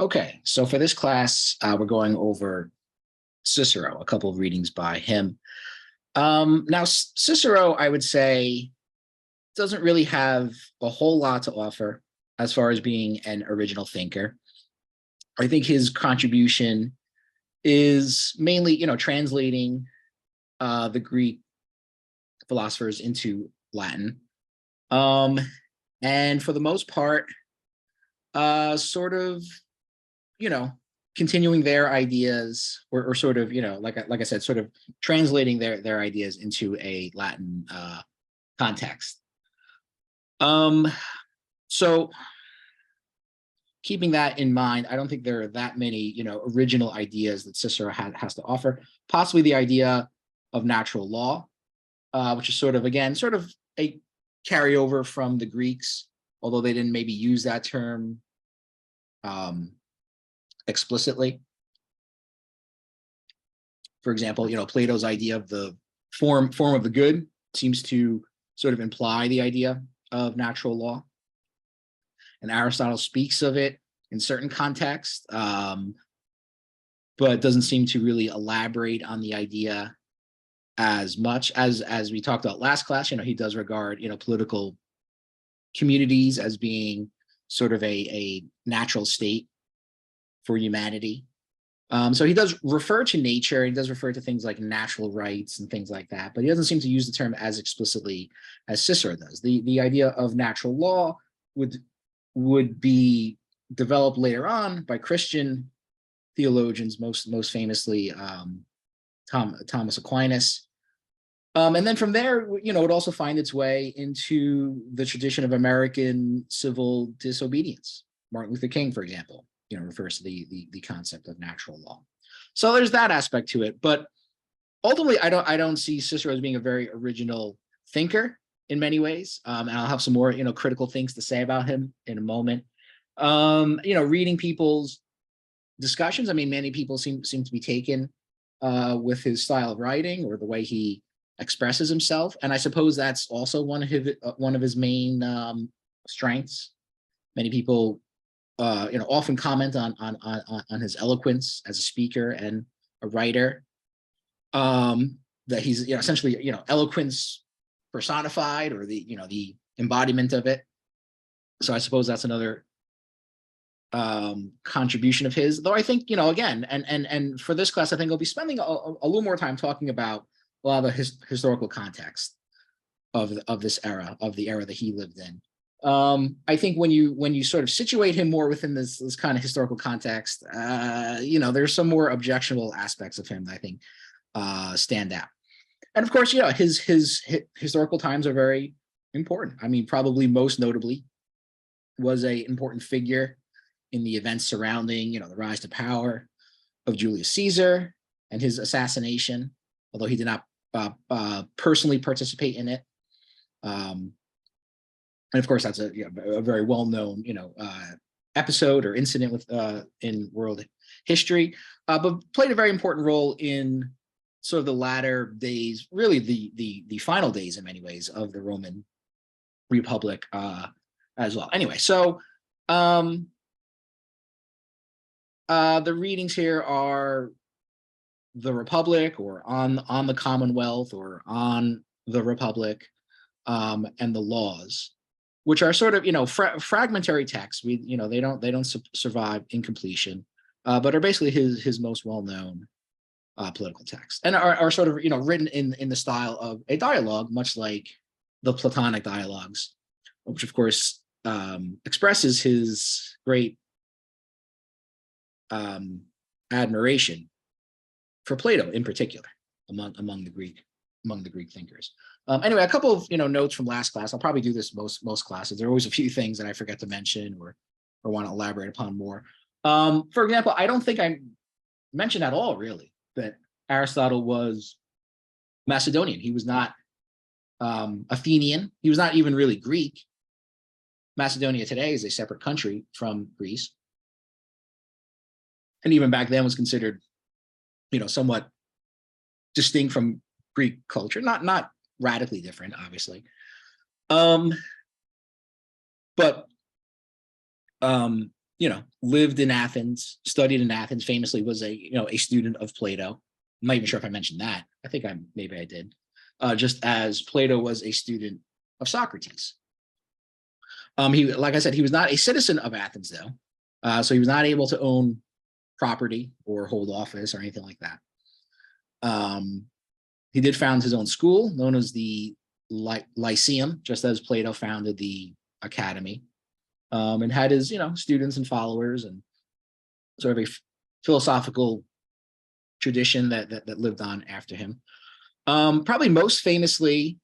Okay, so for this class, we're going over Cicero, a couple of readings by him. Now, Cicero, I would say, doesn't really have a whole lot to offer as far as being an original thinker. I think his contribution is mainly, translating the Greek philosophers into Latin. And for the most part, sort of continuing their ideas or sort of, like I said, sort of translating their ideas into a Latin context. So keeping that in mind, I don't think there are that many, original ideas that Cicero has to offer. Possibly the idea of natural law, which is sort of a carryover from the Greeks, although they didn't maybe use that term explicitly. For example, Plato's idea of the form of the good seems to sort of imply the idea of natural law. And Aristotle speaks of it in certain contexts, but doesn't seem to really elaborate on the idea as much as we talked about last class. He does regard, political communities as being sort of a natural state for humanity. So he does refer to nature, he does refer to things like natural rights and things like that, but he doesn't seem to use the term as explicitly as Cicero does. The idea of natural law would be developed later on by Christian theologians, most famously Thomas Aquinas. And then from there, it would also find its way into the tradition of American civil disobedience. Martin Luther King, for example, refers to the concept of natural law. So there's that aspect to it. But ultimately, I don't see Cicero as being a very original thinker in many ways. And I'll have some more, critical things to say about him in a moment. Reading people's discussions, I mean, many people seem to be taken with his style of writing or the way he expresses himself. And I suppose that's also one of his main strengths. Many people often comment on his eloquence as a speaker and a writer. That he's essentially eloquence personified, or the embodiment of it. So I suppose that's another contribution of his. Though I think again, and for this class, I think I'll be spending a little more time talking about a lot of the historical context of this era, of the era that he lived in. I think when you sort of situate him more within this kind of historical context, there's some more objectionable aspects of him that I think stand out. And of course, his historical times are very important. I mean, probably most notably was an important figure in the events surrounding, the rise to power of Julius Caesar and his assassination, although he did not personally participate in it. And of course, that's a very well-known, episode or incident with in world history, but played a very important role in sort of the latter days, really the final days in many ways of the Roman Republic as well. Anyway, so the readings here are the Republic, or on the Commonwealth, or on the Republic, and the laws, which are sort of fragmentary texts. They don't survive incompletion, but are basically his most well-known political texts, and are sort of written in the style of a dialogue, much like the Platonic dialogues, which of course expresses his great admiration for Plato in particular among the Greek thinkers. Anyway, a couple of notes from last class. I'll probably do this most classes. There are always a few things that I forget to mention or want to elaborate upon more. For example, I don't think I mentioned at all really that Aristotle was Macedonian. He was not Athenian. He was not even really Greek. Macedonia today is a separate country from Greece, and even back then was considered somewhat distinct from Greek culture, not radically different, obviously. But lived in Athens, studied in Athens, famously was a student of Plato. I'm not even sure if I mentioned that. I think maybe I did. Just as Plato was a student of Socrates. Like I said, he was not a citizen of Athens, though. So he was not able to own property or hold office or anything like that. He did found his own school, known as the Lyceum, just as Plato founded the academy, and had his, students and followers, and sort of a philosophical tradition that lived on after him. Probably most famously,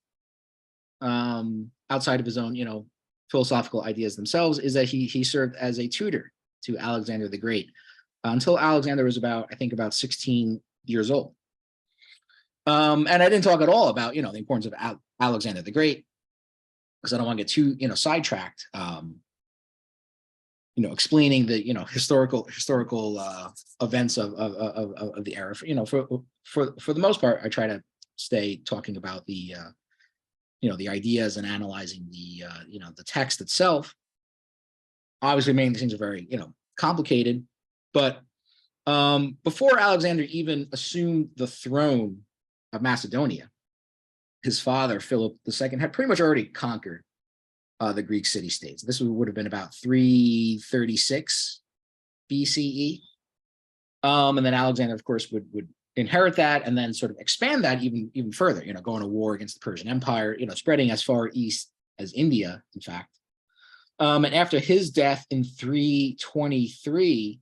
outside of his own, philosophical ideas themselves, is that he served as a tutor to Alexander the Great until Alexander was about 16 years old. And I didn't talk at all about, the importance of Alexander the Great, because I don't want to get too, sidetracked, explaining the, historical events of the era. For the most part, I try to stay talking about the, the ideas and analyzing the, the text itself. Obviously, many of these things are very, complicated, but before Alexander even assumed the throne of Macedonia, his father, Philip II, had pretty much already conquered the Greek city-states. This would have been about 336 BCE. And then Alexander, of course, would inherit that and then sort of expand that even further, going to war against the Persian Empire, spreading as far east as India, in fact. And after his death in 323,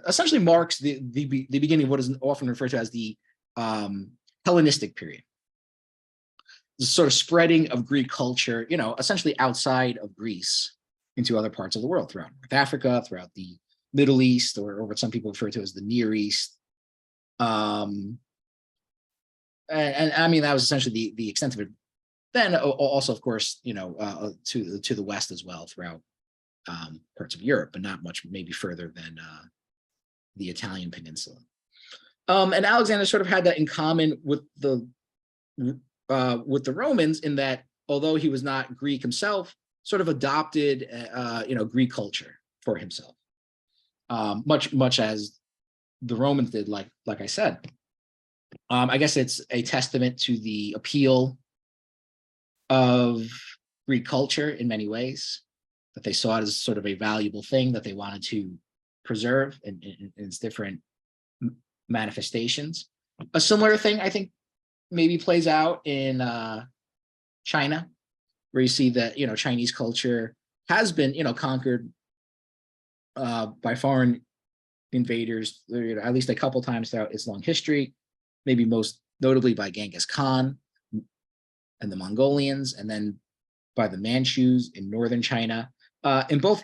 essentially marks the beginning of what is often referred to as the Hellenistic period. The sort of spreading of Greek culture, essentially outside of Greece into other parts of the world, throughout North Africa, throughout the Middle East, or what some people refer to as the Near East. And I mean, that was essentially the extent of it. Then also, of course, to the west as well, throughout parts of Europe, but not much, maybe further than the Italian peninsula. And Alexander sort of had that in common with the Romans, in that although he was not Greek himself, sort of adopted Greek culture for himself, much as the Romans did. Like I said, I guess it's a testament to the appeal of Greek culture in many ways, that they saw it as sort of a valuable thing that they wanted to preserve in its different manifestations. A similar thing, I think, maybe plays out in China, where you see that Chinese culture has been conquered by foreign invaders, at least a couple times throughout its long history, maybe most notably by Genghis Khan and the Mongolians, and then by the Manchus in northern China. In both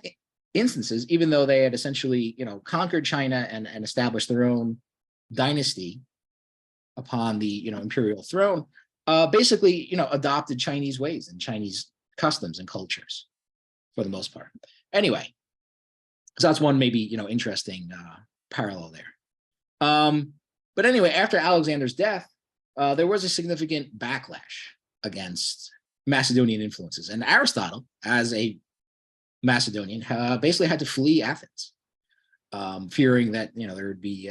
instances, even though they had essentially conquered China and established their own dynasty upon the imperial throne, basically adopted Chinese ways and Chinese customs and cultures for the most part. Anyway, so that's one maybe interesting parallel there. But anyway, after Alexander's death, there was a significant backlash against Macedonian influences, and Aristotle, as a Macedonian, basically had to flee Athens, fearing that there would be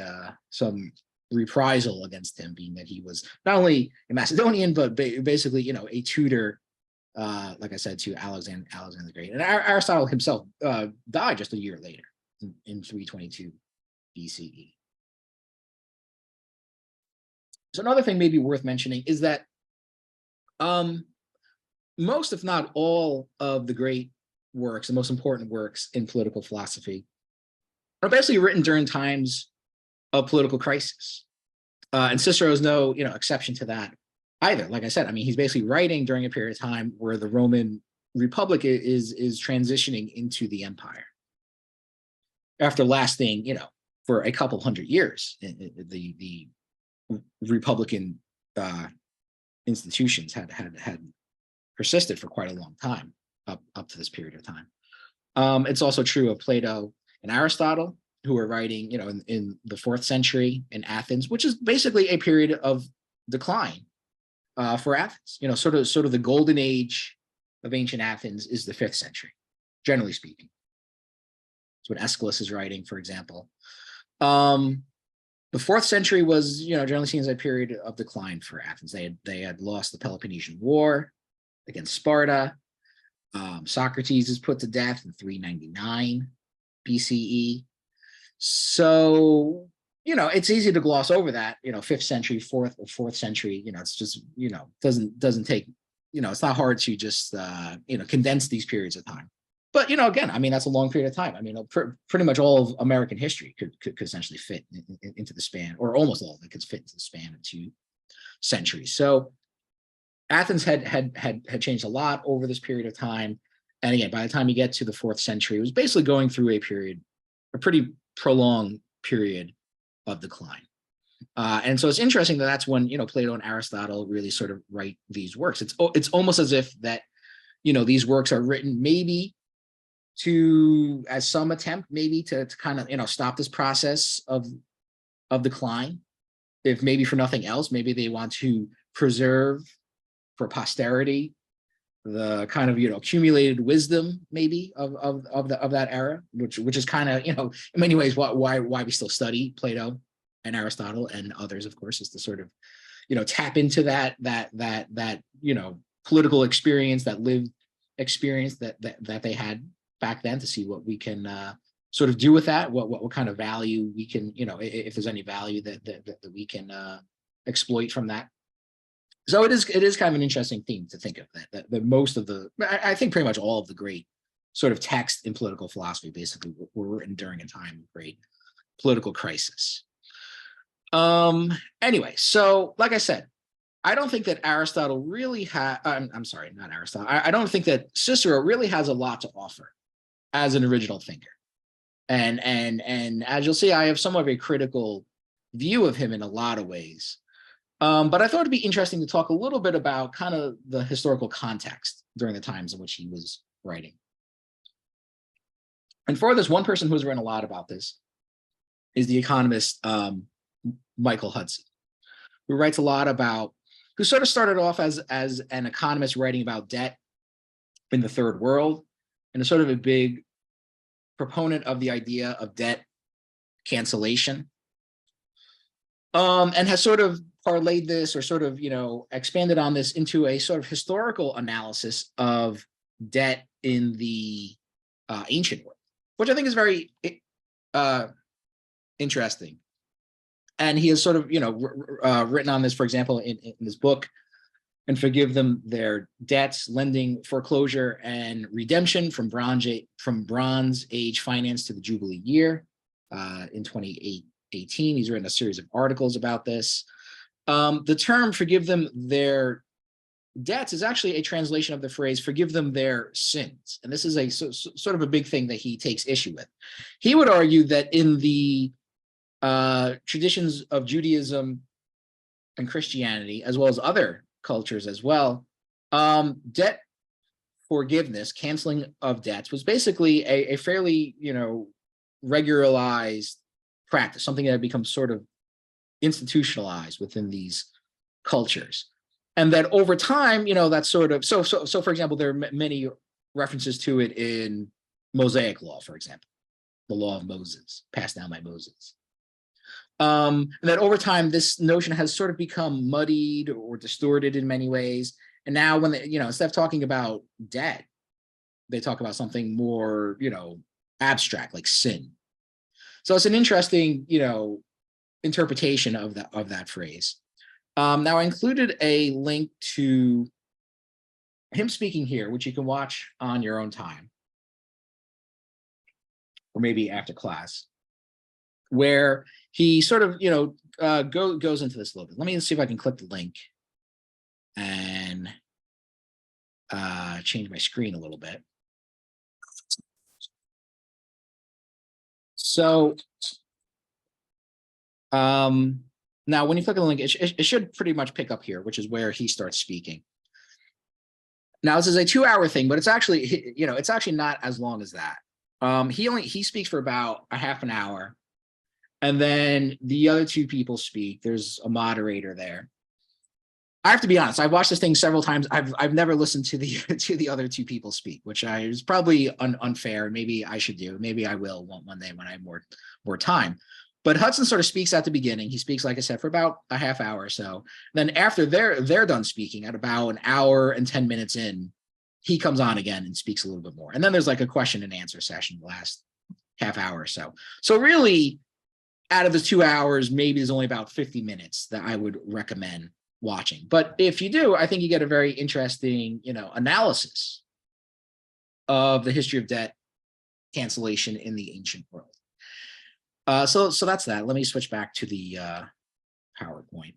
some reprisal against him, being that he was not only a Macedonian but basically a tutor, like I said, to Alexander the Great. And Aristotle himself died just a year later, in 322 BCE. So another thing maybe worth mentioning is that most, if not all, of the great works, the most important works in political philosophy, are basically written during times of political crisis. And Cicero is no exception to that either. Like I said, I mean, he's basically writing during a period of time where the Roman Republic is transitioning into the empire. After lasting, for a couple hundred years, the Republican institutions had persisted for quite a long time, up to this period of time. It's also true of Plato and Aristotle, who were writing, in the 4th century in Athens, which is basically a period of decline for Athens. Sort of the golden age of ancient Athens is the 5th century, generally speaking. It's what Aeschylus is writing, for example. The 4th century was, generally seen as a period of decline for Athens. They had lost the Peloponnesian War against Sparta. Socrates is put to death in 399 BCE. So, it's easy to gloss over that, 5th century, 4th century, it's just, doesn't take, it's not hard to just, condense these periods of time. But, again, that's a long period of time. Pretty much all of American history could essentially fit into the span, or almost all of it could fit into the span of 2 centuries. So Athens had changed a lot over this period of time. And again, by the time you get to the 4th century, it was basically going through a pretty prolonged period of decline. And so it's interesting that that's when, Plato and Aristotle really sort of write these works. It's almost as if that, these works are written maybe as some attempt maybe to kind of, stop this process of decline. If maybe for nothing else, maybe they want to preserve for posterity the kind of, accumulated wisdom maybe of that era, which is kind of, in many ways why we still study Plato and Aristotle and others, of course, is to sort of, tap into that political experience, that lived experience that they had back then, to see what we can sort of do with that, what kind of value we can, if there's any value that we can exploit from that. So it is kind of an interesting theme to think of, that most of I think pretty much all of the great sort of texts in political philosophy basically were written during a time of great political crisis. Anyway, so like I said, I don't think that Aristotle really I'm sorry, not Aristotle. I don't think that Cicero really has a lot to offer as an original thinker. And as you'll see, I have somewhat of a critical view of him in a lot of ways. But I thought it'd be interesting to talk a little bit about kind of the historical context during the times in which he was writing. And for this, one person who's written a lot about this is the economist Michael Hudson, who writes a lot about, who sort of started off as an economist writing about debt in the Third World, and is sort of a big proponent of the idea of debt cancellation, and has sort of parlayed this, or sort of, expanded on this into a sort of historical analysis of debt in the ancient world, which I think is very interesting. And he has sort of, written on this, for example, in this book, And Forgive Them Their Debts, Lending, Foreclosure, and Redemption from Bronze Age Finance to the Jubilee Year, in 2018. He's written a series of articles about this. The term "forgive them their debts" is actually a translation of the phrase "forgive them their sins." And this is a sort of a big thing that he takes issue with. He would argue that in the traditions of Judaism and Christianity, as well as other cultures as well, debt forgiveness, canceling of debts, was basically a fairly, regularized practice, something that had become sort of institutionalized within these cultures. And that over time, that's sort of, so for example, there are many references to it in Mosaic law, for example, the law of Moses, passed down by Moses. And that over time, this notion has sort of become muddied or distorted in many ways. And now when they, instead of talking about debt, they talk about something more, abstract, like sin. So it's an interesting, interpretation of that phrase. Now I included a link to him speaking here, which you can watch on your own time, or maybe after class, where he sort of, goes into this a little bit. Let me see if I can click the link and change my screen a little bit. So now when you click on the link, it should pretty much pick up here, which is where he starts speaking. Now this is a 2-hour thing, but it's actually, it's actually not as long as that. He speaks for about a half an hour, and then the other 2 people speak. There's a moderator there. I have to be honest. I've watched this thing several times. I've never listened to the to the other two people speak, which is probably unfair. Maybe I should do. Maybe I will one day when I have more time. But Hudson sort of speaks at the beginning. He speaks, like I said, for about a half hour or so. Then after they're done speaking, at about an hour and 10 minutes in, he comes on again and speaks a little bit more. And then there's like a question and answer session the last half hour or so. So really, out of the 2 hours, maybe there's only about 50 minutes that I would recommend watching. But if you do, I think you get a very interesting, analysis of the history of debt cancellation in the ancient world. So that's that. Let me switch back to the PowerPoint.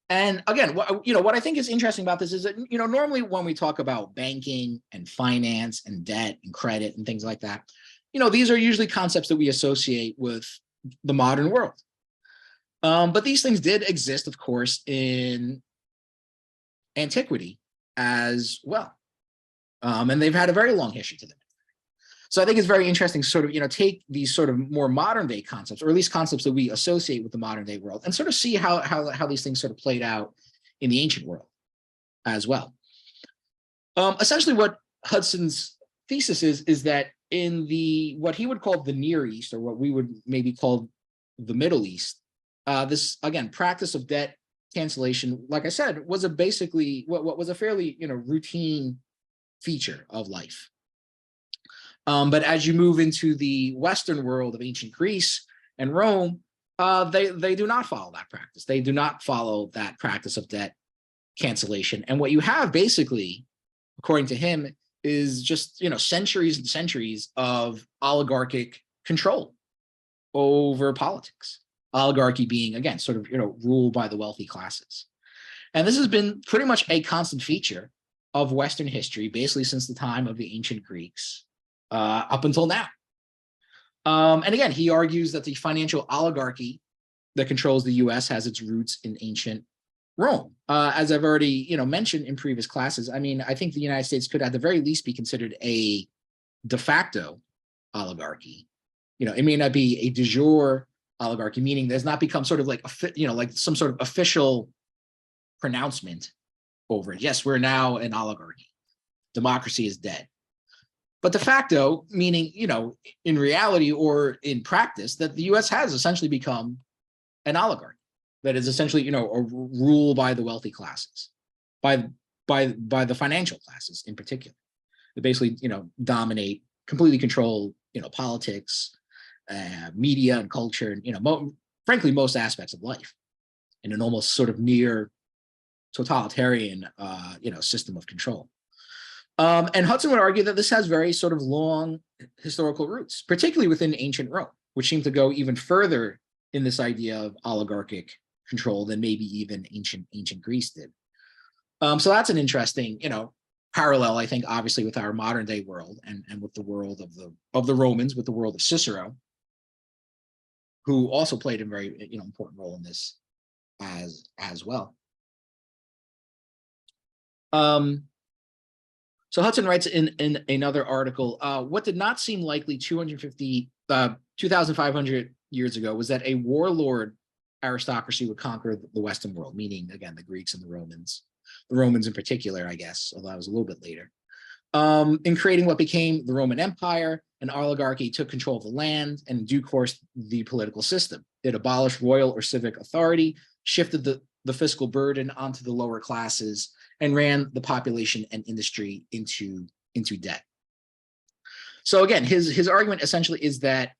And again, what I think is interesting about this is that, normally when we talk about banking and finance and debt and credit and things like that, these are usually concepts that we associate with the modern world. But these things did exist, of course, in antiquity as well. And they've had a very long history to them. So I think it's very interesting to sort of, take these sort of more modern day concepts, or at least concepts that we associate with the modern day world, and sort of see how these things sort of played out in the ancient world as well. Essentially what Hudson's thesis is that in what he would call the Near East, or what we would maybe call the Middle East, this, again, practice of debt cancellation, like I said, was basically what was a fairly, routine feature of life. But as you move into the Western world of ancient Greece and Rome, they do not follow that practice. They do not follow that practice of debt cancellation. And what you have basically, according to him, is just, centuries and centuries of oligarchic control over politics. Oligarchy being, again, sort of, ruled by the wealthy classes. And this has been pretty much a constant feature of Western history, basically since the time of the ancient Greeks up until now. And again, he argues that the financial oligarchy that controls the US has its roots in ancient Rome. As I've already, mentioned in previous classes, I mean, I think the United States could at the very least be considered a de facto oligarchy. It may not be a de jure oligarchy, meaning there's not become sort of like, like some sort of official pronouncement over it. Yes, we're now an oligarchy. Democracy is dead. But de facto, meaning, in reality or in practice, that the US has essentially become an oligarchy that is essentially, a rule by the wealthy classes, by the financial classes in particular. They basically, dominate, completely control, politics, media and culture, and, frankly, most aspects of life in an almost sort of near totalitarian, system of control. And Hudson would argue that this has very sort of long historical roots, particularly within ancient Rome, which seemed to go even further in this idea of oligarchic control than maybe even ancient Greece did. So that's an interesting, parallel, I think, obviously, with our modern day world and with the world of the Romans, with the world of Cicero, who also played a very, important role in this as well. So Hudson writes in another article, what did not seem likely 2,500 years ago was that a warlord aristocracy would conquer the Western world, meaning, again, the Greeks and the Romans in particular, I guess, although that was a little bit later. In creating what became the Roman Empire, an oligarchy took control of the land and in due course the political system. It abolished royal or civic authority, shifted the fiscal burden onto the lower classes, and ran the population and industry into debt. So again, his argument essentially is that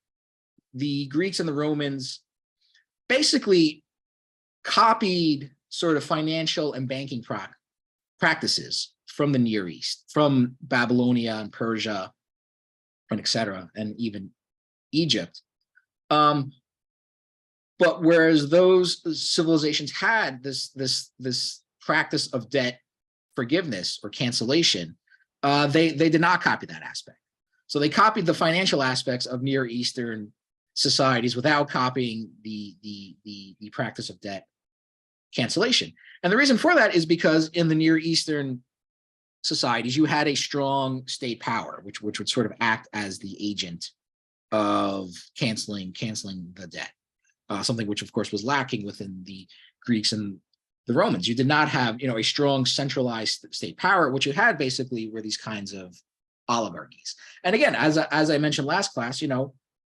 the Greeks and the Romans basically copied sort of financial and banking practices from the Near East, from Babylonia and Persia, and et cetera, and even Egypt. But whereas those civilizations had this practice of debt forgiveness or cancellation, they did not copy that aspect. So they copied the financial aspects of Near Eastern societies without copying the practice of debt cancellation. And the reason for that is because in the Near Eastern societies, you had a strong state power, which would sort of act as the agent of canceling the debt, something which of course was lacking within the Greeks and the Romans. You did not have, a strong centralized state power. What you had basically were these kinds of oligarchies. And again, as I mentioned last class,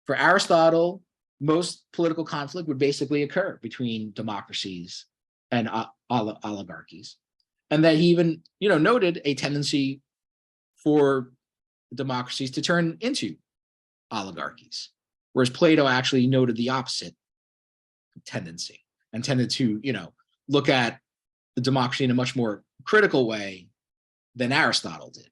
for Aristotle, most political conflict would basically occur between democracies and oligarchies. And that he even, noted a tendency for democracies to turn into oligarchies, whereas Plato actually noted the opposite tendency and tended to, look at the democracy in a much more critical way than Aristotle did.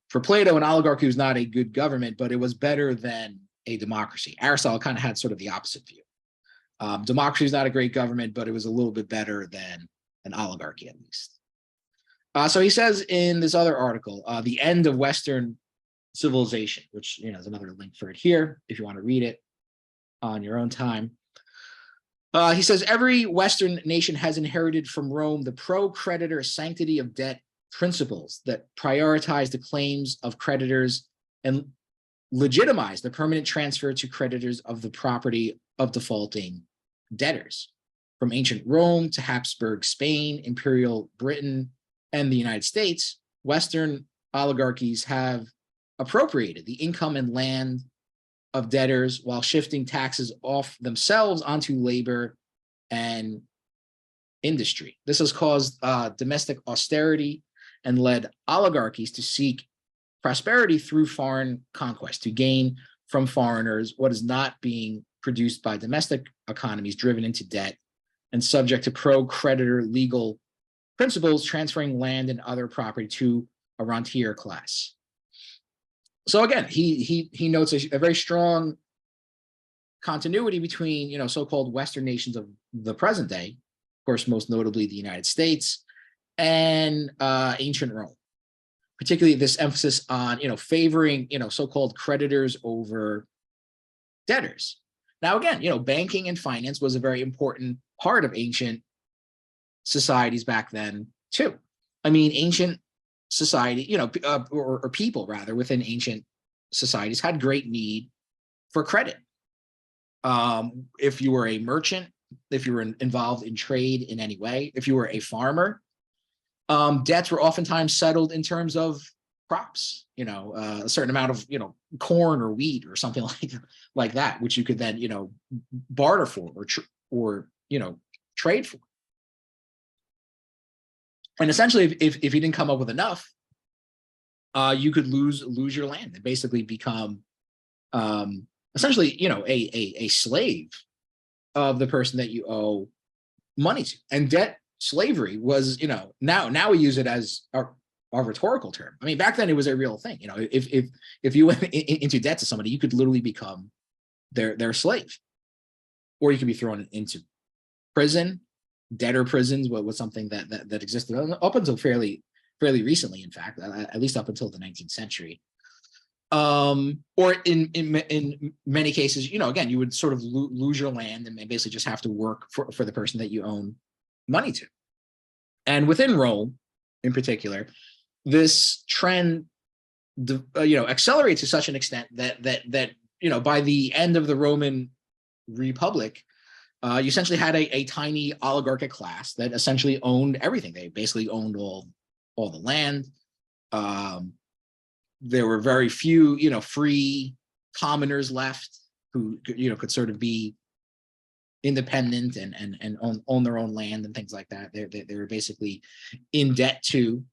For Plato, an oligarchy was not a good government, but it was better than a democracy. Aristotle kind of had sort of the opposite view. Democracy is not a great government, but it was a little bit better than an oligarchy, at least. So he says in this other article, The End of Western Civilization, which is another link for it here if you want to read it on your own time. He says, every Western nation has inherited from Rome the pro-creditor sanctity of debt principles that prioritize the claims of creditors and legitimize the permanent transfer to creditors of the property of defaulting debtors. From ancient Rome to Habsburg Spain, Imperial Britain, and the United States, Western oligarchies have appropriated the income and land of debtors while shifting taxes off themselves onto labor and industry. This has caused domestic austerity and led oligarchies to seek prosperity through foreign conquest, to gain from foreigners what is not being produced by domestic economies driven into debt and subject to pro-creditor legal principles, transferring land and other property to a rentier class. So again, he notes a very strong continuity between, so-called Western nations of the present day, of course, most notably the United States, and ancient Rome. Particularly this emphasis on, favoring, so-called creditors over debtors. Now, again, banking and finance was a very important part of ancient societies back then, too. I mean, ancient society, or people rather within ancient societies had great need for credit. If you were a merchant, if you were involved in trade in any way, if you were a farmer, debts were oftentimes settled in terms of crops, a certain amount of, corn or wheat or something like that, which you could then, barter for or trade for. And essentially, if you didn't come up with enough, you could lose your land and basically become essentially, a slave of the person that you owe money to. And debt slavery was, now we use it as a rhetorical term. I mean, back then it was a real thing. If you went into debt to somebody, you could literally become their slave, or you could be thrown into prison. Debtor prisons was something that existed up until fairly recently, in fact, at least up until the 19th century. Or in many cases, again, you would sort of lose your land and basically just have to work for the person that you own money to. And within Rome, in particular, this trend, accelerates to such an extent that by the end of the Roman Republic, you essentially had a tiny oligarchic class that essentially owned everything. They basically owned all the land. There were very few, free commoners left who, could sort of be independent and own their own land and things like that. They were basically in debt to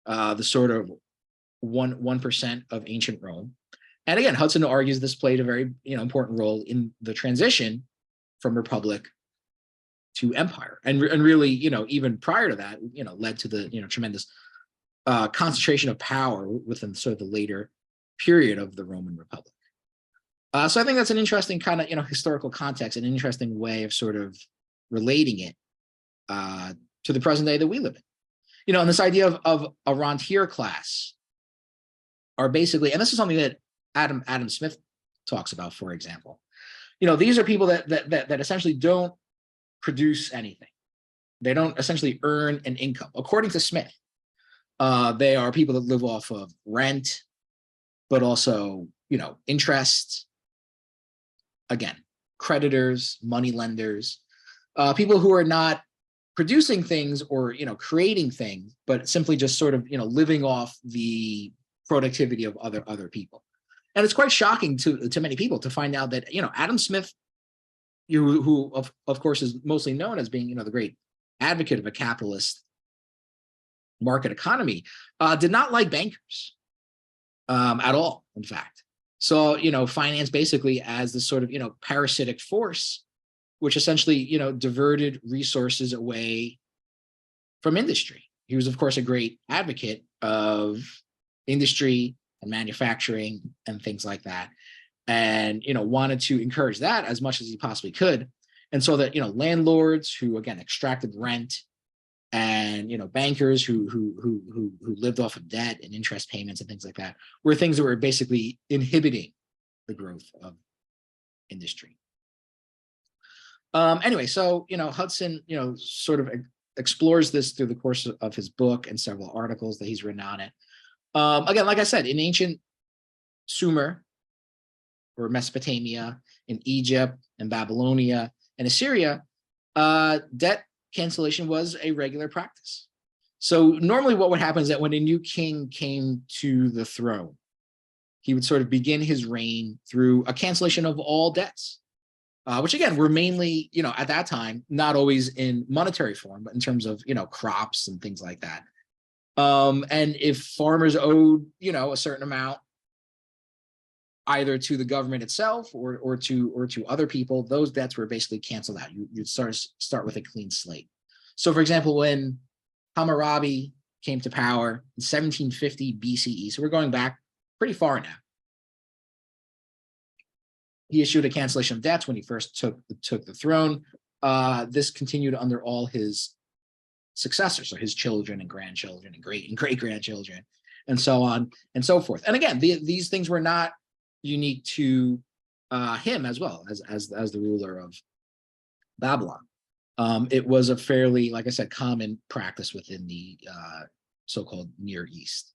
the sort of 1% of ancient Rome. And again, Hudson argues this played a very important role in the transition from republic to empire, and really, even prior to that, led to the tremendous concentration of power within sort of the later period of the Roman Republic. So I think that's an interesting kind of historical context, an interesting way of sort of relating it to the present day that we live in. And this idea of a rentier class are basically, and this is something that Adam Smith talks about, for example. These are people that essentially don't produce anything. They don't essentially earn an income. According to Smith, they are people that live off of rent, but also, interest, again, creditors, money lenders, people who are not producing things or, creating things, but simply just sort of, living off the productivity of other people. And it's quite shocking to many people to find out that, Adam Smith, who of course is mostly known as being, the great advocate of a capitalist market economy, did not like bankers at all, in fact. So, finance basically as this sort of, parasitic force, which essentially, diverted resources away from industry. He was, of course, a great advocate of industry and manufacturing and things like that, and wanted to encourage that as much as he possibly could. And so that landlords who, again, extracted rent, and bankers who lived off of debt and interest payments and things like that, were things that were basically inhibiting the growth of industry. Anyway, so Hudson sort of explores this through the course of his book and several articles that he's written on it. Again, like I said, in ancient Sumer or Mesopotamia, in Egypt and Babylonia and Assyria, debt cancellation was a regular practice. So normally what would happen is that when a new king came to the throne, he would sort of begin his reign through a cancellation of all debts, which again were mainly, at that time, not always in monetary form, but in terms of, crops and things like that. And if farmers owed, a certain amount, either to the government itself or to other people, those debts were basically canceled out. You'd start with a clean slate. So, for example, when Hammurabi came to power in 1750 BCE, so we're going back pretty far now, he issued a cancellation of debts when he first took the throne. This continued under all his successors, so his children and grandchildren and great grandchildren, and so on and so forth. And again, these things were not unique to him as well as the ruler of Babylon. It was a fairly, like I said, common practice within the so-called Near East.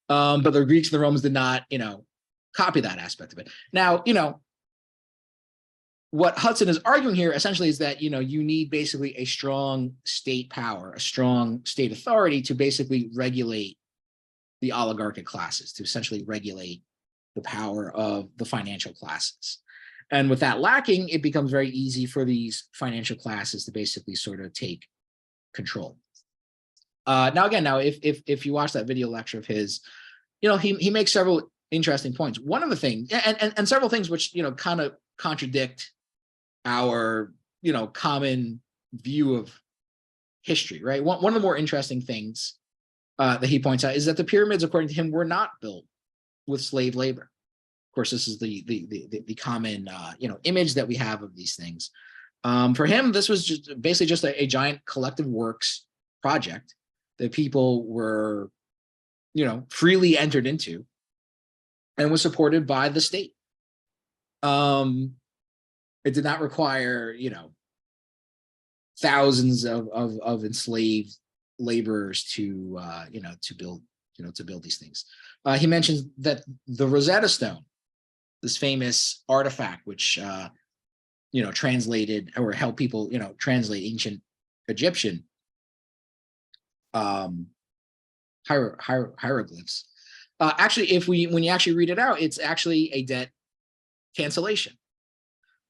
But the Greeks and the Romans did not, copy that aspect of it. Now, what Hudson is arguing here essentially is that, you need basically a strong state power, a strong state authority to basically regulate the oligarchic classes, to essentially regulate the power of the financial classes. And with that lacking, it becomes very easy for these financial classes to basically sort of take control. Now, if you watch that video lecture of his, he makes several interesting points. One of the things, and several things which, kind of contradict our, common view of history, right? One of the more interesting things that he points out is that the pyramids, according to him, were not built with slave labor. Of course, this is the common image that we have of these things. For him, this was basically just a giant collective works project that people were, freely entered into, and was supported by the state. It did not require, thousands of enslaved laborers to build these things. He mentions that the Rosetta Stone, this famous artifact, which translated or helped people translate ancient Egyptian hieroglyphs. Actually, when you actually read it out, it's actually a debt cancellation.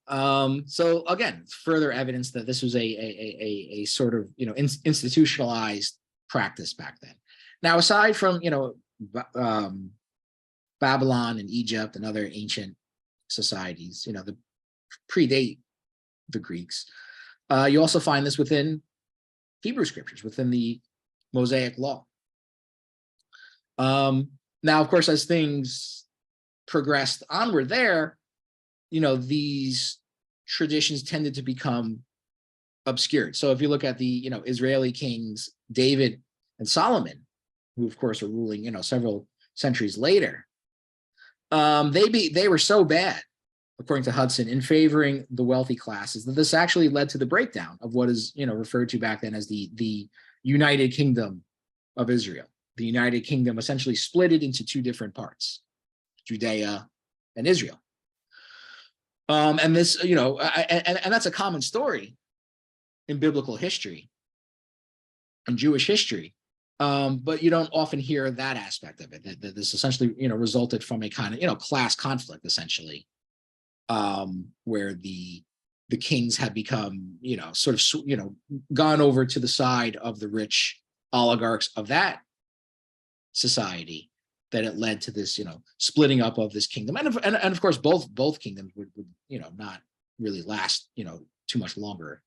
So again, further evidence that this was a sort of institutionalized practice back then. Now, aside from Babylon and Egypt and other ancient societies, that predate the Greeks, you also find this within Hebrew scriptures, within the Mosaic law. Now, of course, as things progressed onward there, these traditions tended to become obscured. So if you look at the, Israeli kings, David and Solomon, who of course are ruling, several centuries later, they were so bad, according to Hudson, in favoring the wealthy classes, that this actually led to the breakdown of what is, referred to back then as the United Kingdom of Israel. The United Kingdom essentially split it into two different parts. Judea, and Israel. And this, and that's a common story in biblical history and Jewish history. But you don't often hear that aspect of it, that this essentially, resulted from a kind of, class conflict, essentially, where the kings had become, sort of, gone over to the side of the rich oligarchs of that society, that it led to this, splitting up of this kingdom. And of course, both kingdoms would, not really last, too much longer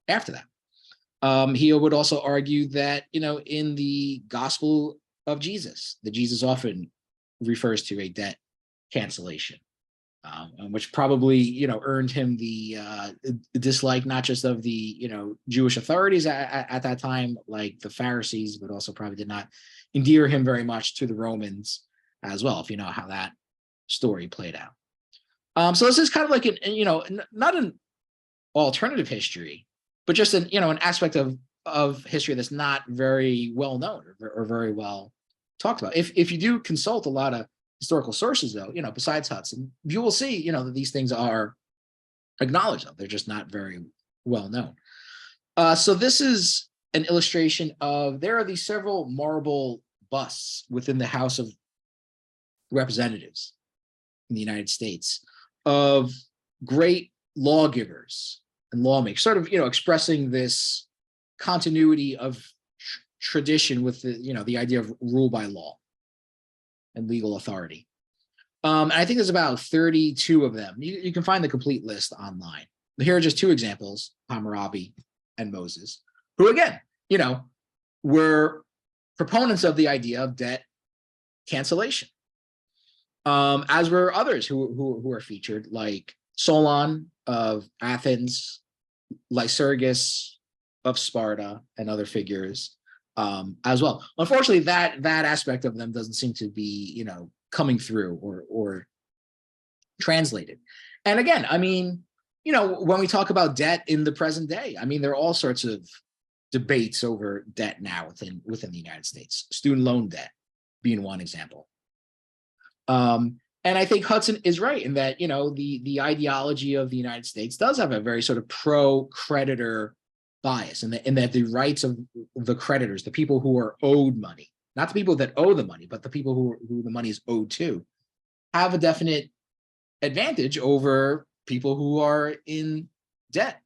after that. He would also argue that, in the gospel of Jesus, that Jesus often refers to a debt cancellation, which probably, earned him the dislike, not just of the, Jewish authorities at that time, like the Pharisees, but also probably did not endear him very much to the Romans as well, if you know how that story played out. So this is kind of like not an alternative history, but just an aspect of history that's not very well known or very well talked about. If you do consult a lot of historical sources, though, besides Hudson, you will see, that these things are acknowledged, though they're just not very well known. So this is an illustration of, there are these several marble busts within the House of Representatives in the United States of great lawgivers and lawmakers, sort of, expressing this continuity of tradition with the idea of rule by law and legal authority. And I think there's about 32 of them. You can find the complete list online. Here are just two examples: Hammurabi and Moses, who again, were proponents of the idea of debt cancellation. As were others who are featured, like Solon of Athens, Lycurgus of Sparta, and other figures as well. Unfortunately, that aspect of them doesn't seem to be, coming through or translated. And again, when we talk about debt in the present day, there are all sorts of debates over debt now within the United States. Student loan debt being one example. And I think Hudson is right in that, the ideology of the United States does have a very sort of pro-creditor bias, and that the rights of the creditors, the people who are owed money, not the people that owe the money, but the people who the money is owed to, have a definite advantage over people who are in debt.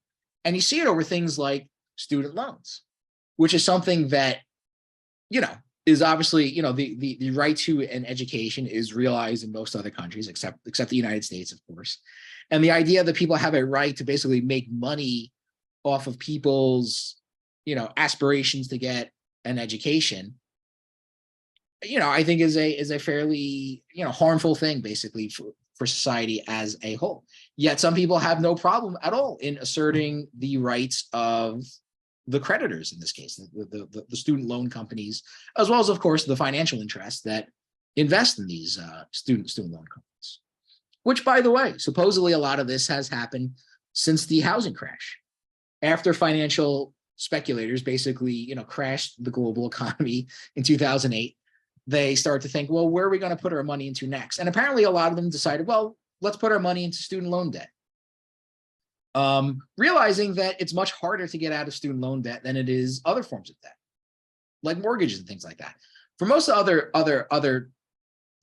And you see it over things like student loans, which is something that, is obviously, the right to an education is realized in most other countries, except the United States, of course. And the idea that people have a right to basically make money off of people's, aspirations to get an education, I think is a fairly, harmful thing, basically, for society as a whole. Yet some people have no problem at all in asserting the rights of the creditors, in this case, the student loan companies, as well as, of course, the financial interests that invest in these student loan companies. Which, by the way, supposedly a lot of this has happened since the housing crash. After financial speculators basically, crashed the global economy in 2008, they start to think, well, where are we going to put our money into next? And apparently a lot of them decided, well, let's put our money into student loan debt. Realizing that it's much harder to get out of student loan debt than it is other forms of debt, like mortgages and things like that. For most other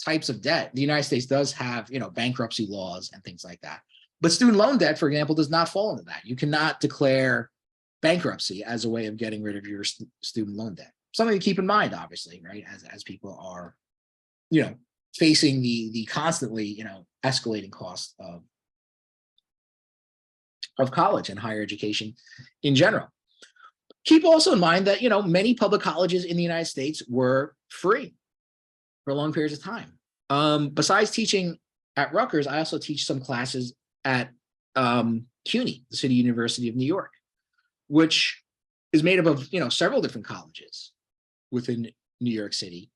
types of debt, the United States does have, bankruptcy laws and things like that. But student loan debt, for example, does not fall into that. You cannot declare bankruptcy as a way of getting rid of your student loan debt. Something to keep in mind, obviously, right? As people are, facing the constantly, escalating cost of college and higher education in general. Keep also in mind that, many public colleges in the United States were free for long periods of time. Besides teaching at Rutgers, I also teach some classes at CUNY, the City University of New York, which is made up of, several different colleges within New York City.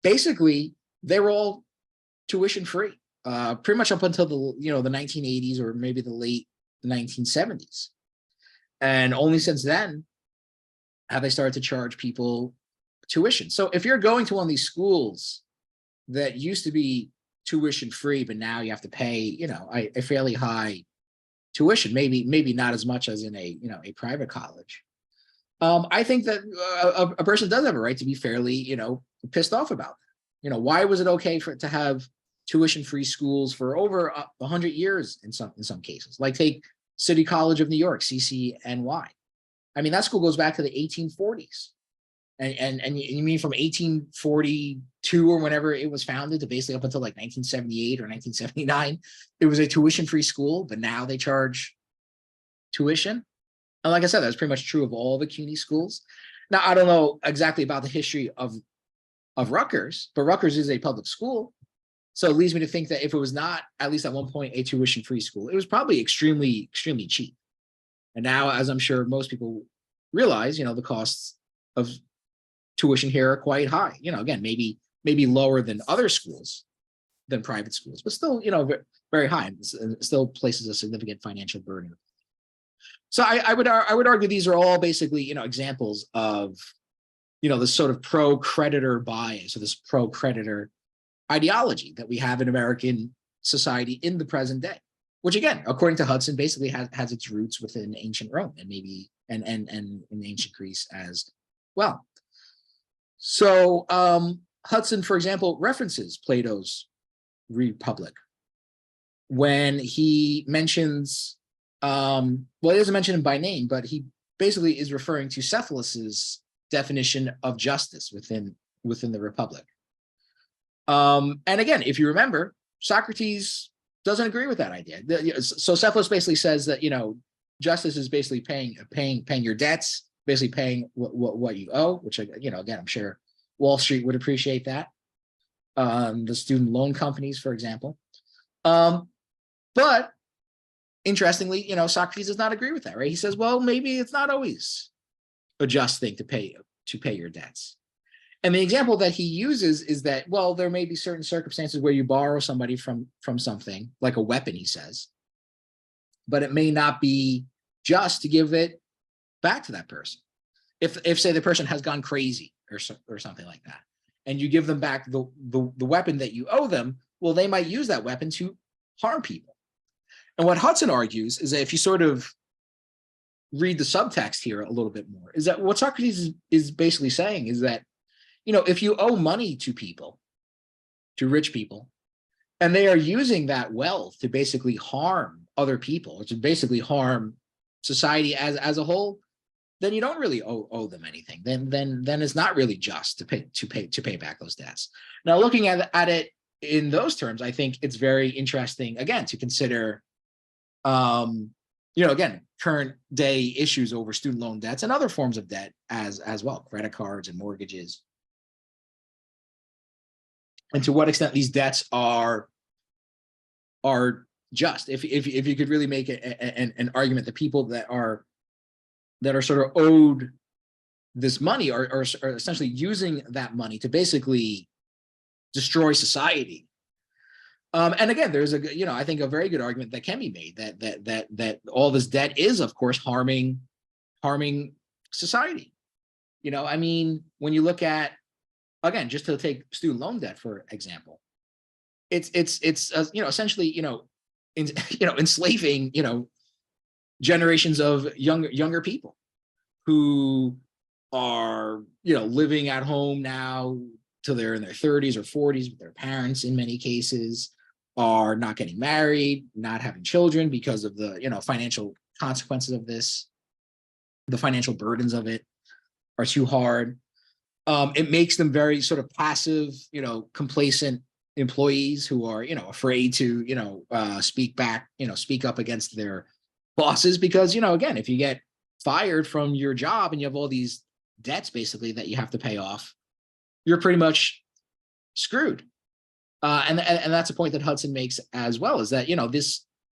Basically, they were all tuition free. Pretty much up until the 1980s or maybe the late 1970s. And only since then have they started to charge people tuition. So if you're going to one of these schools that used to be tuition free, but now you have to pay, a fairly high tuition, maybe not as much as in a private college. I think that a person does have a right to be fairly, pissed off about that. Why was it okay to have tuition-free schools for over 100 years in some cases? Like take City College of New York, CCNY. I mean, that school goes back to the 1840s. And you mean from 1842 or whenever it was founded to basically up until like 1978 or 1979, it was a tuition-free school, but now they charge tuition. And like I said, that's pretty much true of all the CUNY schools. Now, I don't know exactly about the history of Rutgers, but Rutgers is a public school. So it leads me to think that if it was not, at least at one point, a tuition-free school, it was probably extremely, extremely cheap. And now, as I'm sure most people realize, the costs of tuition here are quite high. Again, maybe lower than other schools, than private schools, but still, very high. It still places a significant financial burden. So I would argue these are all basically, examples of, this sort of pro-creditor bias, or this pro-creditor ideology that we have in American society in the present day, which again, according to Hudson, basically has its roots within ancient Rome and maybe and in ancient Greece as well. So Hudson, for example, references Plato's Republic when he mentions, well, he doesn't mention him by name, but he basically is referring to Cephalus's definition of justice within the Republic. And again, if you remember, Socrates doesn't agree with that idea. So Cephalus basically says that, justice is basically paying your debts, basically paying what you owe, which, again, I'm sure Wall Street would appreciate that. The student loan companies, for example. But interestingly, Socrates does not agree with that, right? He says, well, maybe it's not always a just thing to pay your debts. And the example that he uses is that, well, there may be certain circumstances where you borrow somebody from something, like a weapon, he says, but it may not be just to give it back to that person. If say the person has gone crazy or something like that, and you give them back the weapon that you owe them, well, they might use that weapon to harm people. And what Hudson argues is that if you sort of read the subtext here a little bit more, is that what Socrates is basically saying is that, if you owe money to people, to rich people, and they are using that wealth to basically harm other people, or to basically harm society as a whole, then you don't really owe them anything. Then it's not really just to pay back those debts. Now, looking at it in those terms, I think it's very interesting, again, to consider, again, current day issues over student loan debts and other forms of debt as well, credit cards and mortgages. And to what extent these debts are just. If you could really make an argument that people that are sort of owed this money are essentially using that money to basically destroy society. And again, there's I think a very good argument that can be made that all this debt is, of course, harming society. I mean, when you look at, again, just to take student loan debt, for example, it's essentially, enslaving, generations of younger people who are, living at home now till they're in their 30s or 40s with their parents in many cases, are not getting married, not having children because of the, financial consequences of this. The financial burdens of it are too hard. It makes them very sort of passive, complacent employees who are, afraid to, speak up against their bosses because, again, if you get fired from your job and you have all these debts basically that you have to pay off, you're pretty much screwed. And that's a point that Hudson makes as well, is that,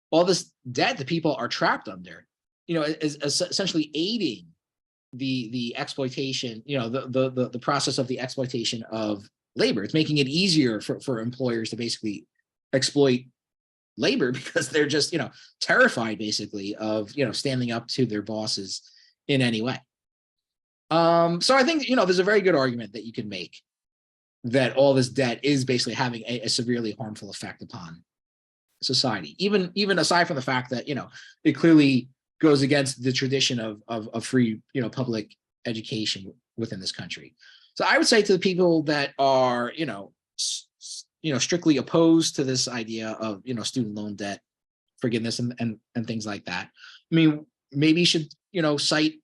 all this debt that people are trapped under, is essentially aiding the exploitation, the process of the exploitation of labor. It's making it easier for employers to basically exploit labor because they're just, terrified basically of, standing up to their bosses in any way. So I think, there's a very good argument that you can make that all this debt is basically having a severely harmful effect upon society, even aside from the fact that, it clearly goes against the tradition of free, public education within this country. So I would say to the people that are, strictly opposed to this idea of, student loan debt forgiveness and things like that. I mean, maybe you should, cite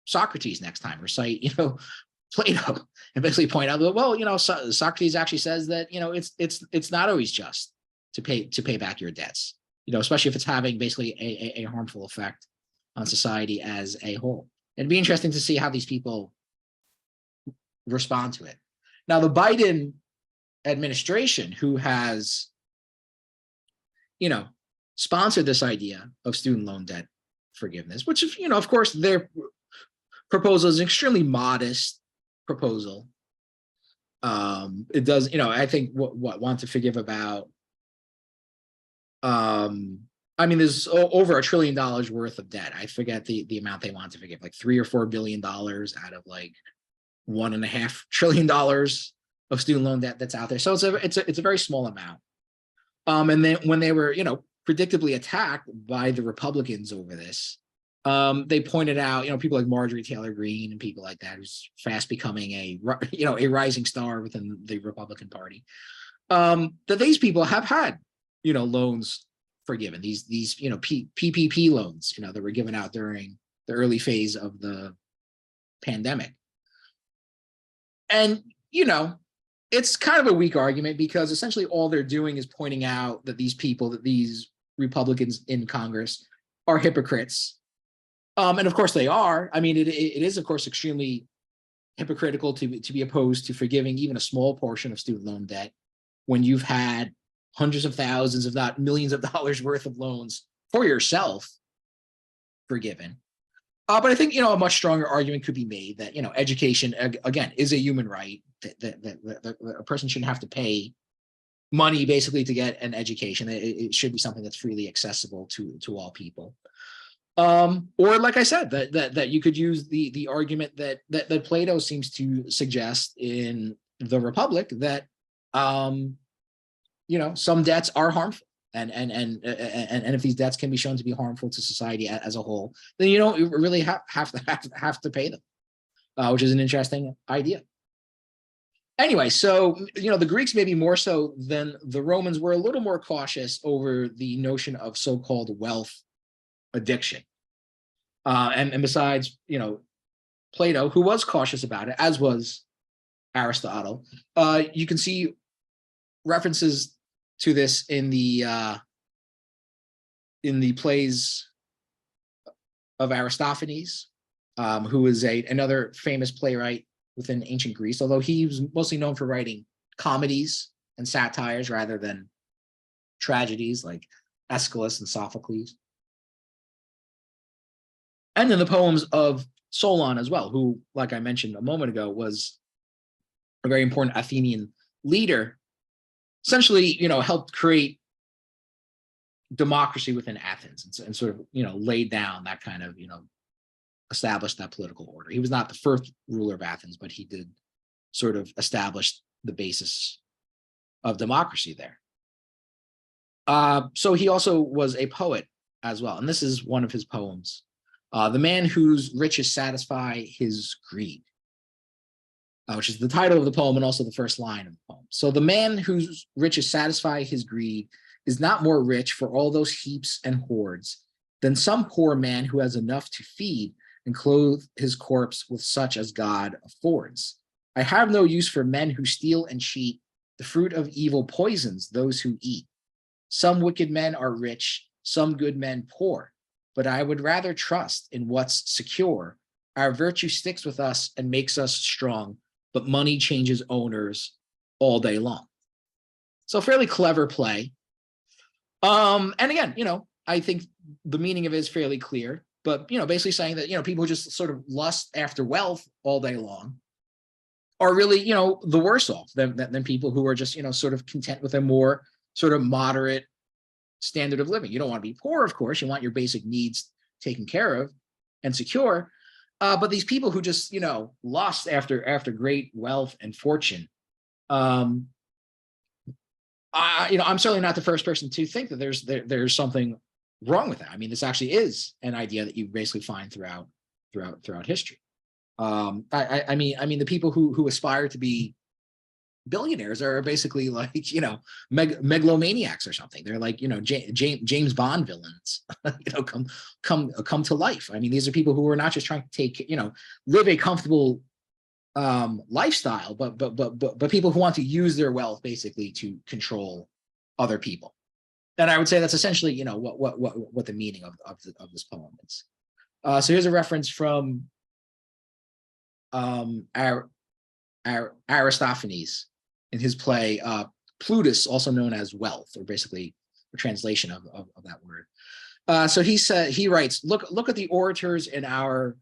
Socrates next time, or cite, Plato, and basically point out that, well, Socrates actually says that, it's not always just to pay back your debts, especially if it's having basically a harmful effect on society as a whole. It'd be interesting to see how these people respond to it. Now, the Biden administration, who has, sponsored this idea of student loan debt forgiveness, which, of course, their proposal is an extremely modest proposal. It does, I think what want to forgive about, there's over $1 trillion worth of debt. I forget the amount they want to forgive, like $3 or $4 billion out of like $1.5 trillion of student loan debt that's out there. So it's a very small amount. And then when they were, predictably attacked by the Republicans over this, they pointed out, people like Marjorie Taylor Greene and people like that, who's fast becoming a rising star within the Republican Party, that these people have had, loans forgiven, these PPP loans, that were given out during the early phase of the pandemic. And, it's kind of a weak argument, because essentially all they're doing is pointing out that these Republicans in Congress are hypocrites. And of course they are. I mean, it is, of course, extremely hypocritical to be opposed to forgiving even a small portion of student loan debt when you've had hundreds of thousands, if not millions of dollars worth of loans for yourself forgiven. But I think, a much stronger argument could be made that, education, again, is a human right, that a person shouldn't have to pay money basically to get an education. It should be something that's freely accessible to all people. Or like I said, that you could use the argument that Plato seems to suggest in the Republic, that some debts are harmful, and if these debts can be shown to be harmful to society as a whole, then you don't really have to pay them, which is an interesting idea. Anyway, so the Greeks, maybe more so than the Romans, were a little more cautious over the notion of so-called wealth addiction. And besides, Plato, who was cautious about it, as was Aristotle, you can see references to this in the plays of Aristophanes, who is another famous playwright within ancient Greece, although he was mostly known for writing comedies and satires rather than tragedies like Aeschylus and Sophocles. And then the poems of Solon as well, who, like I mentioned a moment ago, was a very important Athenian leader, essentially, helped create democracy within Athens, and sort of, laid down that kind of, established that political order. He was not the first ruler of Athens, but he did sort of establish the basis of democracy there. So he also was a poet as well. And this is one of his poems. The man whose riches satisfy his greed, which is the title of the poem and also the first line of the poem. So the man whose riches satisfy his greed is not more rich for all those heaps and hoards than some poor man who has enough to feed and clothe his corpse with such as God affords. I have no use for men who steal and cheat. The fruit of evil poisons those who eat. Some wicked men are rich, some good men poor, but I would rather trust in what's secure. Our virtue sticks with us and makes us strong, but money changes owners all day long. So fairly clever play. And again, I think the meaning of it is fairly clear, but, basically saying that, people who just sort of lust after wealth all day long are really, the worse off than people who are just, sort of content with a more sort of moderate standard of living. You don't want to be poor, of course. You want your basic needs taken care of and secure. But these people who just, lust after great wealth and fortune, Um, I'm certainly not the first person to think that there's something wrong with that. I mean, this actually is an idea that you basically find throughout history. I mean, the people who aspire to be billionaires are basically like, megalomaniacs or something. They're like, James Bond villains, come to life. I mean, these are people who are not just trying to live a comfortable lifestyle, but people who want to use their wealth basically to control other people. And I would say that's essentially, what the meaning of this poem is. So here's a reference from Aristophanes in his play Plutus, also known as Wealth, or basically a translation of that word. So he writes, look at the orators in our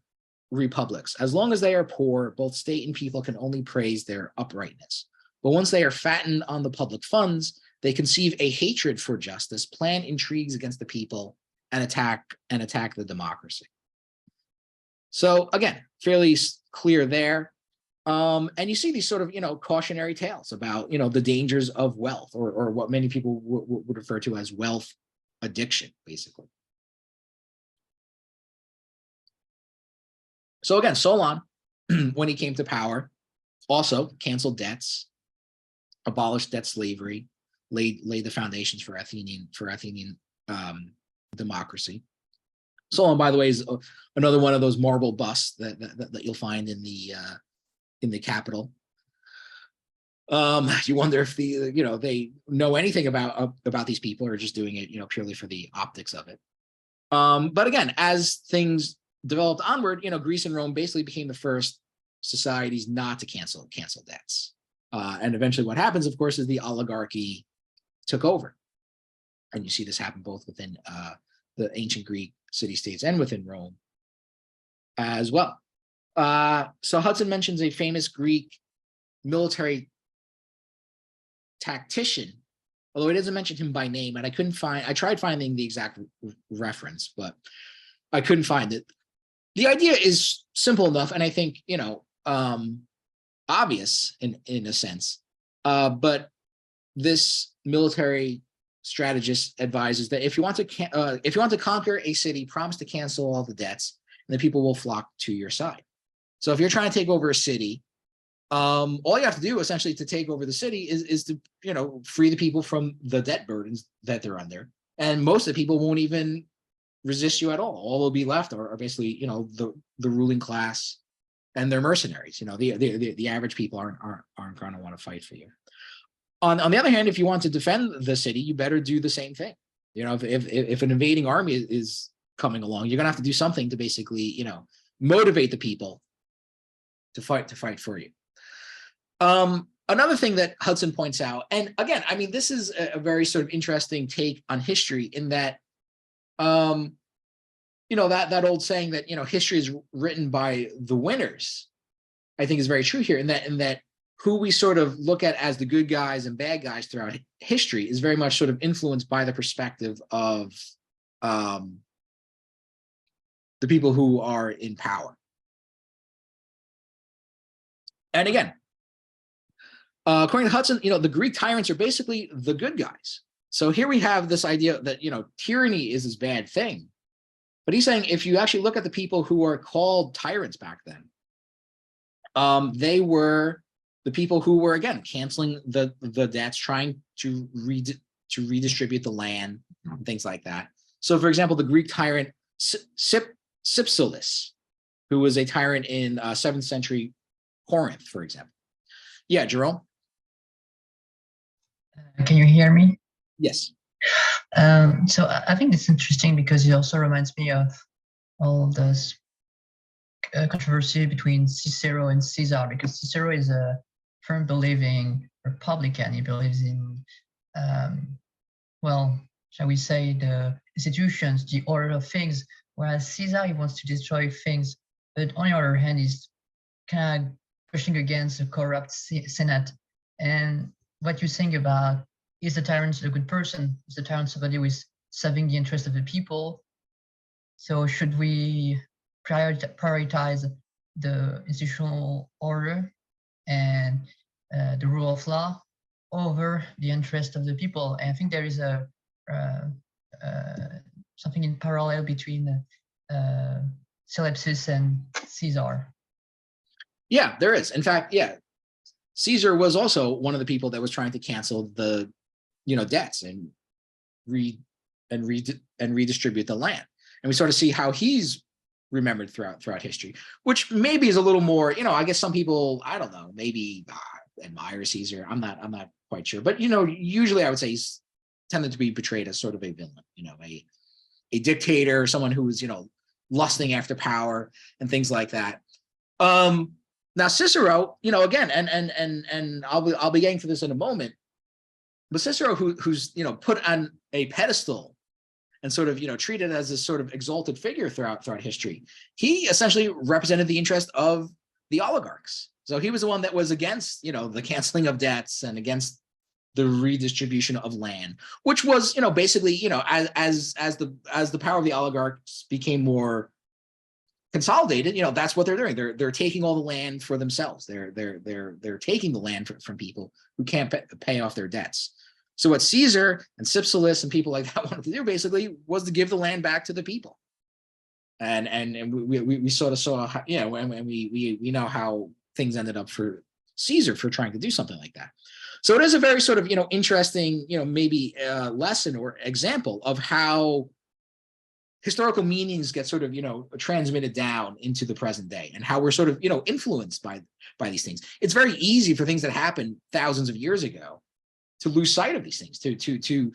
republics. As long as they are poor, both state and people can only praise their uprightness. But once they are fattened on the public funds, they conceive a hatred for justice, plan intrigues against the people, and attack the democracy. So again, fairly clear there. And you see these sort of, cautionary tales about, the dangers of wealth, or what many people would refer to as wealth addiction, basically. So again, Solon, when he came to power, also canceled debts, abolished debt slavery, laid the foundations for Athenian democracy. Solon, by the way, is another one of those marble busts that you'll find in the Capitol. You wonder if they know anything about these people, or just doing it, purely for the optics of it. But again, as things developed onward, Greece and Rome basically became the first societies not to cancel debts. And eventually what happens, of course, is the oligarchy took over. And you see this happen both within the ancient Greek city-states and within Rome as well. So Hudson mentions a famous Greek military tactician, although he doesn't mention him by name, and I tried finding the exact reference, but I couldn't find it. The idea is simple enough, and I think, obvious in a sense, but this military strategist advises that if you want to conquer a city, promise to cancel all the debts, and the people will flock to your side. So if you're trying to take over a city, all you have to do essentially to take over the city is to free the people from the debt burdens that they're under, and most of the people won't even resist you at all. All will be left are basically the ruling class and their mercenaries. The average people aren't going to want to fight for you. On the other hand, if you want to defend the city, you better do the same thing. If an invading army is coming along, you're gonna have to do something to basically motivate the people to fight for you. Another thing that Hudson points out, and again, I mean, this is a very sort of interesting take on history, in that that old saying that history is written by the winners, I think is very true here, in that who we sort of look at as the good guys and bad guys throughout history is very much sort of influenced by the perspective of the people who are in power. And again, according to Hudson, the Greek tyrants are basically the good guys. So here we have this idea that tyranny is this bad thing, but he's saying if you actually look at the people who are called tyrants back then, they were the people who were, again, canceling the debts, trying to redistribute the land, and things like that. So, for example, the Greek tyrant Cypselus, who was a tyrant in 7th century Corinth, for example. Yeah, Jerome? Can you hear me? Yes. So I think it's interesting because it also reminds me of all this controversy between Cicero and Caesar, because Cicero is a firm believing Republican. He believes in, well, shall we say, the institutions, the order of things, whereas Caesar, he wants to destroy things, but on the other hand, he's kind of pushing against a corrupt Senate. And what you think about, is the tyrant a good person? Is the tyrant somebody who is serving the interest of the people? So should we prioritize the institutional order and the rule of law over the interest of the people. And I think there is a something in parallel between Calypsis and Caesar. Yeah, there is. In fact, yeah, Caesar was also one of the people that was trying to cancel the, debts and redistribute the land. And we sort of see how he's remembered throughout history, which maybe is a little more, I guess some people, I don't know, maybe admire Caesar. I'm not quite sure, but usually I would say he's tended to be portrayed as sort of a villain, a dictator, someone who was, lusting after power and things like that. Now Cicero, again, and I'll be getting to this in a moment, but Cicero, who's put on a pedestal and sort of treated as this sort of exalted figure throughout history, he essentially represented the interest of the oligarchs. So he was the one that was against the canceling of debts and against the redistribution of land, which was basically as the power of the oligarchs became more consolidated, that's what they're doing. They're taking all the land for themselves. They're taking the land from people who can't pay off their debts. So what Caesar and Cypselus and people like that wanted to do basically was to give the land back to the people. And we sort of saw and we know how things ended up for Caesar for trying to do something like that. So it is a very sort of interesting maybe lesson or example of how historical meanings get sort of transmitted down into the present day, and how we're sort of influenced by these things. It's very easy for things that happened thousands of years ago to lose sight of these things, to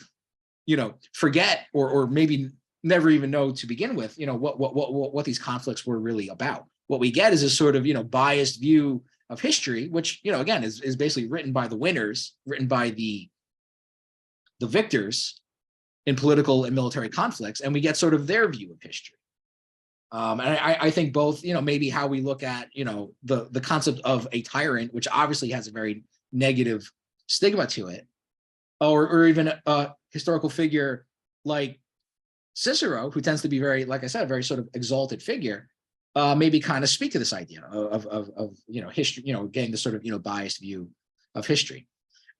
forget or maybe never even know to begin with what these conflicts were really about. What we get is a sort of biased view of history, which again is basically written by the winners, written by the victors in political and military conflicts, and we get sort of their view of history. And I think both, maybe how we look at, the concept of a tyrant, which obviously has a very negative stigma to it, or even a historical figure like Cicero, who tends to be very, like I said, a very sort of exalted figure, maybe kind of speak to this idea of history, getting the sort of, biased view of history.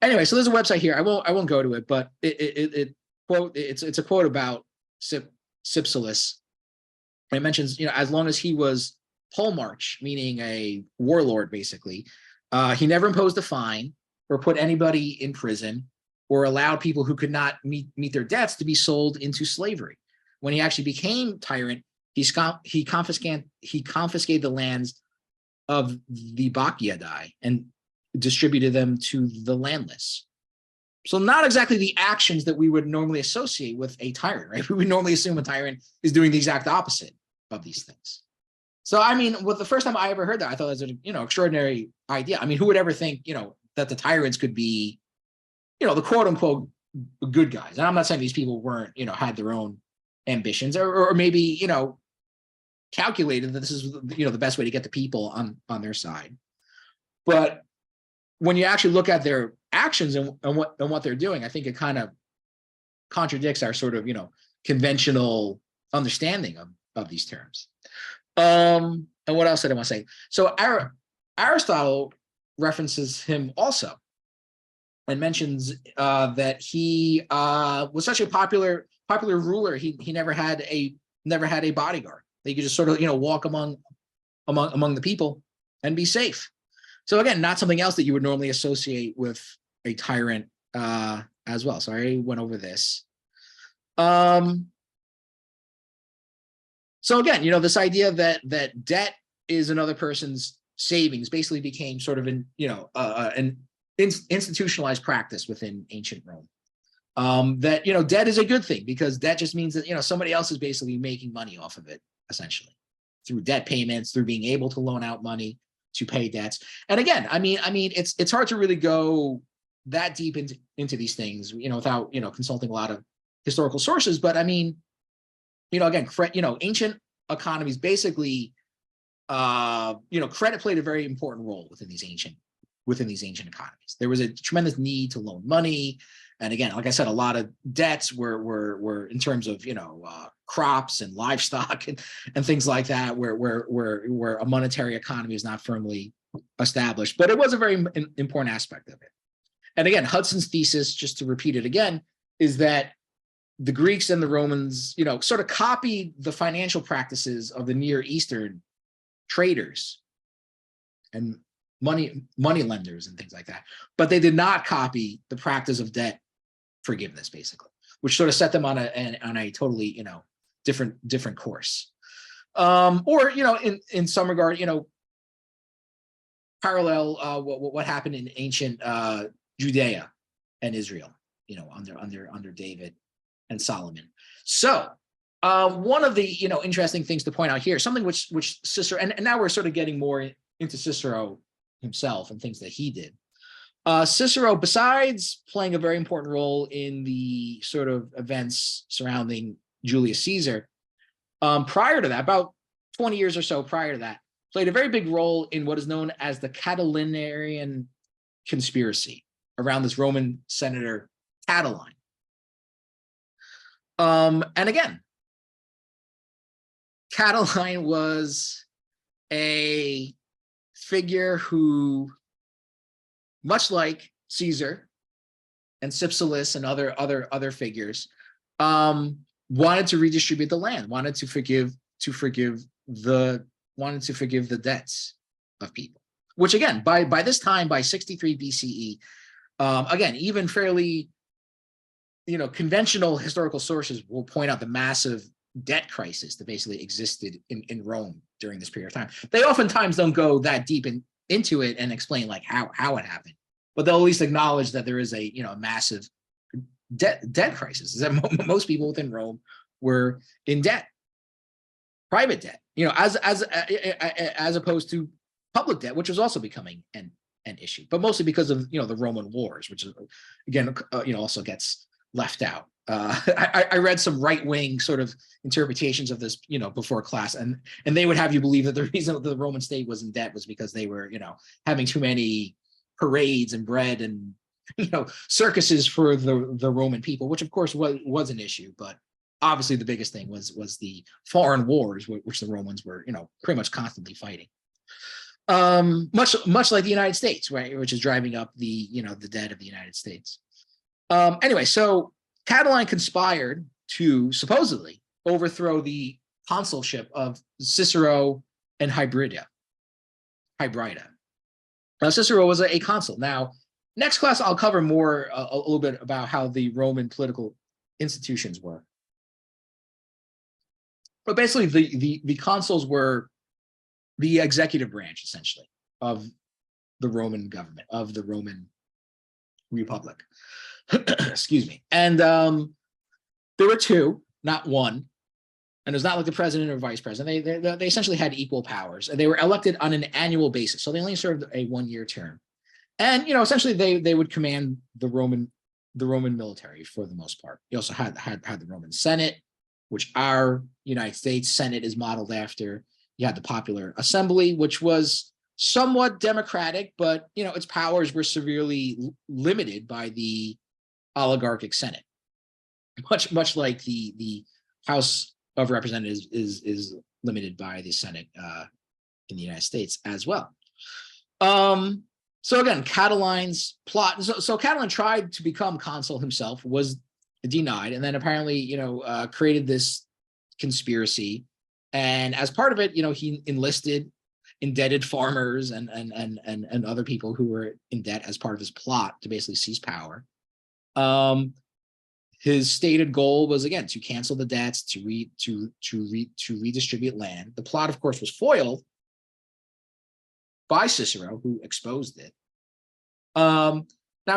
Anyway, so there's a website here. I won't go to it, but it's a quote about Cypselus. It mentions, as long as he was polemarch, meaning a warlord, basically, he never imposed a fine or put anybody in prison or allowed people who could not meet their debts to be sold into slavery. When he actually became tyrant, he confiscated the lands of the Bacchiadae and distributed them to the landless. So not exactly the actions that we would normally associate with a tyrant, right? We would normally assume a tyrant is doing the exact opposite of these things. So, I mean, the first time I ever heard that, I thought it was an extraordinary idea. I mean, who would ever think, that the tyrants could be, the quote unquote good guys? And I'm not saying these people weren't, had their own ambitions or maybe, calculated that this is, the best way to get the people on their side. But when you actually look at their actions and what they're doing, I think it kind of contradicts our sort of, conventional understanding of these terms. And what else did I want to say? So Aristotle references him also and mentions that he was such a popular ruler. He never had a bodyguard. They could just sort of walk among the people and be safe. So again, not something else that you would normally associate with a tyrant as well. So I already went over this. So again, this idea that debt is another person's savings basically became sort of an institutionalized practice within ancient Rome. That debt is a good thing because debt just means that somebody else is basically making money off of it, essentially, through debt payments, through being able to loan out money to pay debts. And again, I mean, it's hard to really go that deep into these things, without consulting a lot of historical sources. But I mean, again, ancient economies basically, credit played a very important role within these ancient economies. There was a tremendous need to loan money, and again, like I said, a lot of debts were in terms of crops and livestock and things like that, where a monetary economy is not firmly established. But it was a very important aspect of it. And again, Hudson's thesis, just to repeat it again, is that the Greeks and the Romans, sort of copied the financial practices of the Near Eastern traders and money lenders and things like that. But they did not copy the practice of debt forgiveness, basically, which sort of set them on a totally, different course. Or, in some regard, parallel what happened in ancient Judea and Israel, under David and Solomon. So one of the interesting things to point out here, something which Cicero, and now we're sort of getting more into Cicero himself and things that he did. Cicero, besides playing a very important role in the sort of events surrounding Julius Caesar, prior to that, about 20 years or so prior to that, played a very big role in what is known as the Catilinarian conspiracy around this Roman senator Catiline. And again, Catiline was a figure who, much like Caesar and Cypselus and other figures, wanted to redistribute the land, wanted to forgive the debts of people. Which again, by this time, by 63 BCE, again, even fairly conventional historical sources will point out the massive debt crisis that basically existed in Rome during this period of time. They oftentimes don't go that deep into it and explain like how it happened, but they'll at least acknowledge that there is a massive debt crisis. Is that most people within Rome were in debt, private debt, as opposed to public debt, which was also becoming an issue, but mostly because of the Roman wars, which is again also gets left out. I read some right-wing sort of interpretations of this, before class, and they would have you believe that the reason that the Roman state was in debt was because they were, having too many parades and bread and, circuses for the Roman people, which of course was an issue, but obviously the biggest thing was the foreign wars, which the Romans were, pretty much constantly fighting. Much like the United States, right, which is driving up the, the debt of the United States. Anyway, so Catiline conspired to supposedly overthrow the consulship of Cicero and Hybrida. Now, Cicero was a consul. Now, next class, I'll cover more a little bit about how the Roman political institutions were. But basically, the consuls were the executive branch, essentially, of the Roman government, of the Roman Republic. Excuse me. And there were two, not one. And it was not like the president or vice president. They essentially had equal powers, and they were elected on an annual basis. So they only served a 1-year term. And essentially they would command the Roman military for the most part. You also had the Roman Senate, which our United States Senate is modeled after. You had the Popular Assembly, which was somewhat democratic, but its powers were severely limited by the oligarchic Senate, much like the House of Representatives is limited by the Senate in the United States as well. So again, Catiline's plot. So Catiline tried to become consul himself, was denied, and then apparently created this conspiracy. And as part of it, he enlisted indebted farmers and other people who were in debt as part of his plot to basically seize power. His stated goal was, again, to cancel the debts, to redistribute land. The plot, of course, was foiled by Cicero, who exposed it. Now,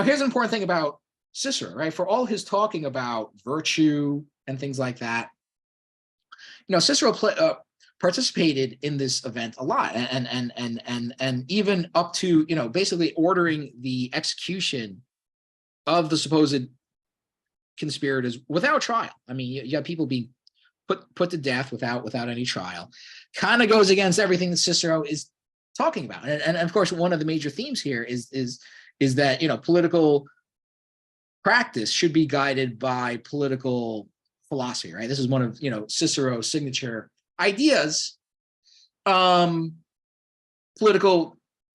here's an important thing about Cicero, right? For all his talking about virtue and things like that, Cicero participated in this event a lot, and even up to basically ordering the execution of the supposed conspirators without trial. I mean, you got people being put to death without any trial. Kind of goes against everything that Cicero is talking about, and of course, one of the major themes here is that political practice should be guided by political philosophy, right? This is one of Cicero's signature ideas. Political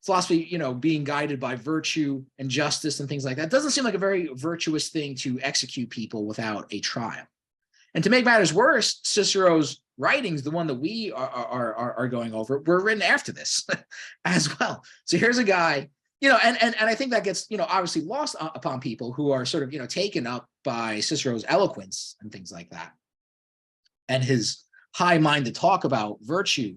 philosophy, being guided by virtue and justice and things like that doesn't seem like a very virtuous thing to execute people without a trial. And to make matters worse, Cicero's writings, the one that we are going over, were written after this as well. So here's a guy, and I think that gets, obviously lost upon people who are sort of, taken up by Cicero's eloquence and things like that, and his high-minded talk about virtue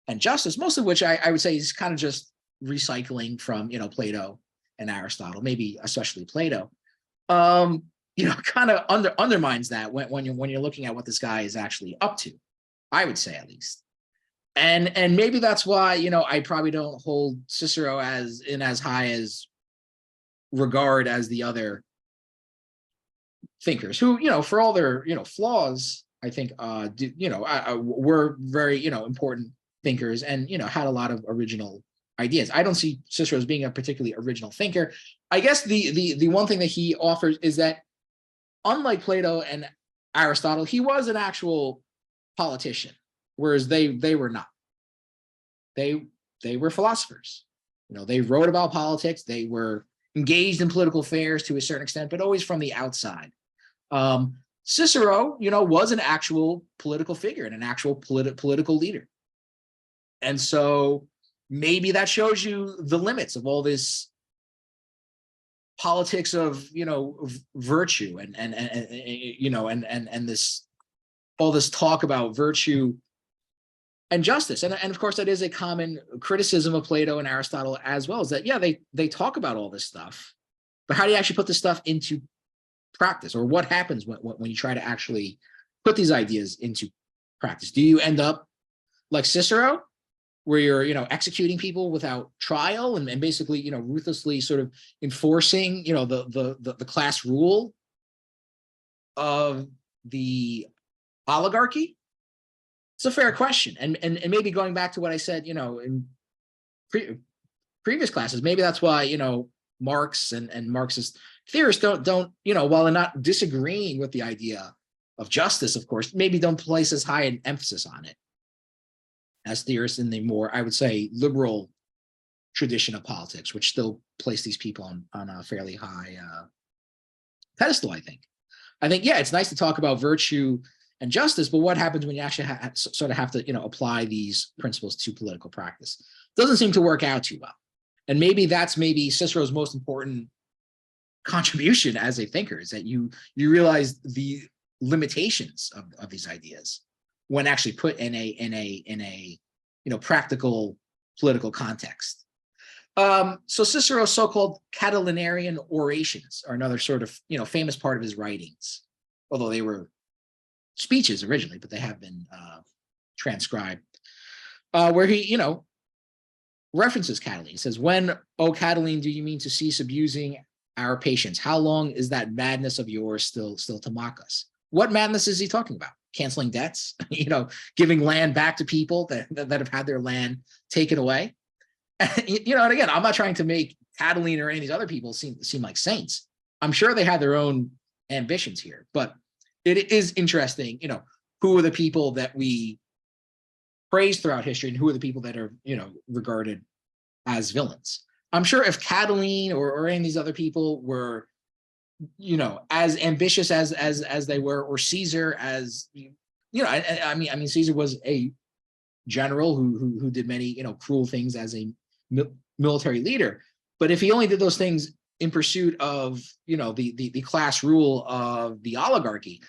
and justice, most of which I would say is kind of just recycling from, Plato and Aristotle, maybe especially Plato. Kind of undermines that when you're looking at what this guy is actually up to, I would say, at least. And maybe that's why, I probably don't hold Cicero in as high as regard as the other thinkers who, for all their, flaws, I think, were very, important thinkers and, had a lot of original ideas. I don't see Cicero as being a particularly original thinker. I guess the one thing that he offers is that, unlike Plato and Aristotle, he was an actual politician, whereas they were not. They were philosophers. They wrote about politics. They were engaged in political affairs to a certain extent, but always from the outside. Cicero, was an actual political figure and an actual political leader. And so maybe that shows you the limits of all this politics of virtue and this all this talk about virtue and justice, and of course that is a common criticism of Plato and Aristotle as well, is that they talk about all this stuff, but how do you actually put this stuff into practice, or what happens when you try to actually put these ideas into practice? Do you end up like Cicero, where you're executing people without trial and basically ruthlessly sort of enforcing the class rule of the oligarchy? It's a fair question, and maybe going back to what I said in previous classes, maybe that's why Marx and Marxist theorists don't while they're not disagreeing with the idea of justice, of course, maybe don't place as high an emphasis on it as theorists in the more, I would say, liberal tradition of politics, which still place these people on a fairly high pedestal, I think. Yeah, it's nice to talk about virtue and justice, but what happens when you actually sort of have to, apply these principles to political practice? Doesn't seem to work out too well. And maybe that's Cicero's most important contribution as a thinker, is that you realize the limitations of these ideas when actually put in a practical political context. So Cicero's so-called Catilinarian orations are another sort of famous part of his writings, although they were speeches originally, but they have been transcribed, where he references Catiline. He says, "When, O Catiline, do you mean to cease abusing our patience? How long is that madness of yours still to mock us?" What madness is he talking about? Canceling debts, giving land back to people that have had their land taken away. And again, I'm not trying to make Catiline or any of these other people seem like saints. I'm sure they had their own ambitions here, but it is interesting, who are the people that we praise throughout history and who are the people that are, regarded as villains. I'm sure if Catiline or any of these other people were as ambitious as they were, or Caesar, as I mean, Caesar was a general who did many cruel things as a military leader. But if he only did those things in pursuit of the class rule of the oligarchy,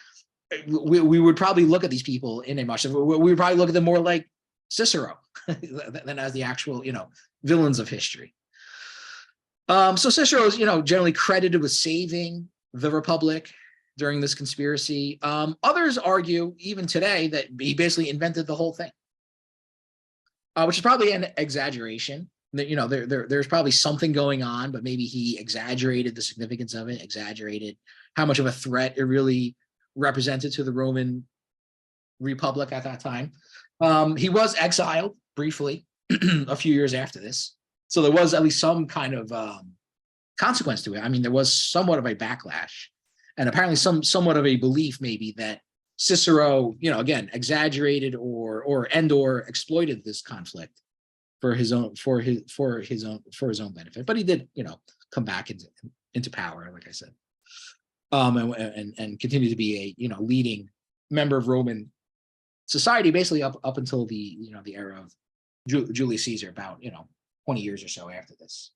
we would probably look at these people in a much. We would probably look at them more like Cicero than as the actual villains of history. So Cicero is, generally credited with saving the Republic during this conspiracy. Others argue, even today, that he basically invented the whole thing, which is probably an exaggeration. That there's probably something going on, but maybe he exaggerated the significance of it, exaggerated how much of a threat it really represented to the Roman Republic at that time. He was exiled briefly a few years after this. So there was at least some kind of consequence to it. I mean, there was somewhat of a backlash, and apparently somewhat of a belief maybe that Cicero, again, exaggerated or exploited this conflict for his own benefit. But he did, come back into power, like I said, and continue to be a leading member of Roman society, basically up until the the era of Julius Caesar, about 20 years or so after this.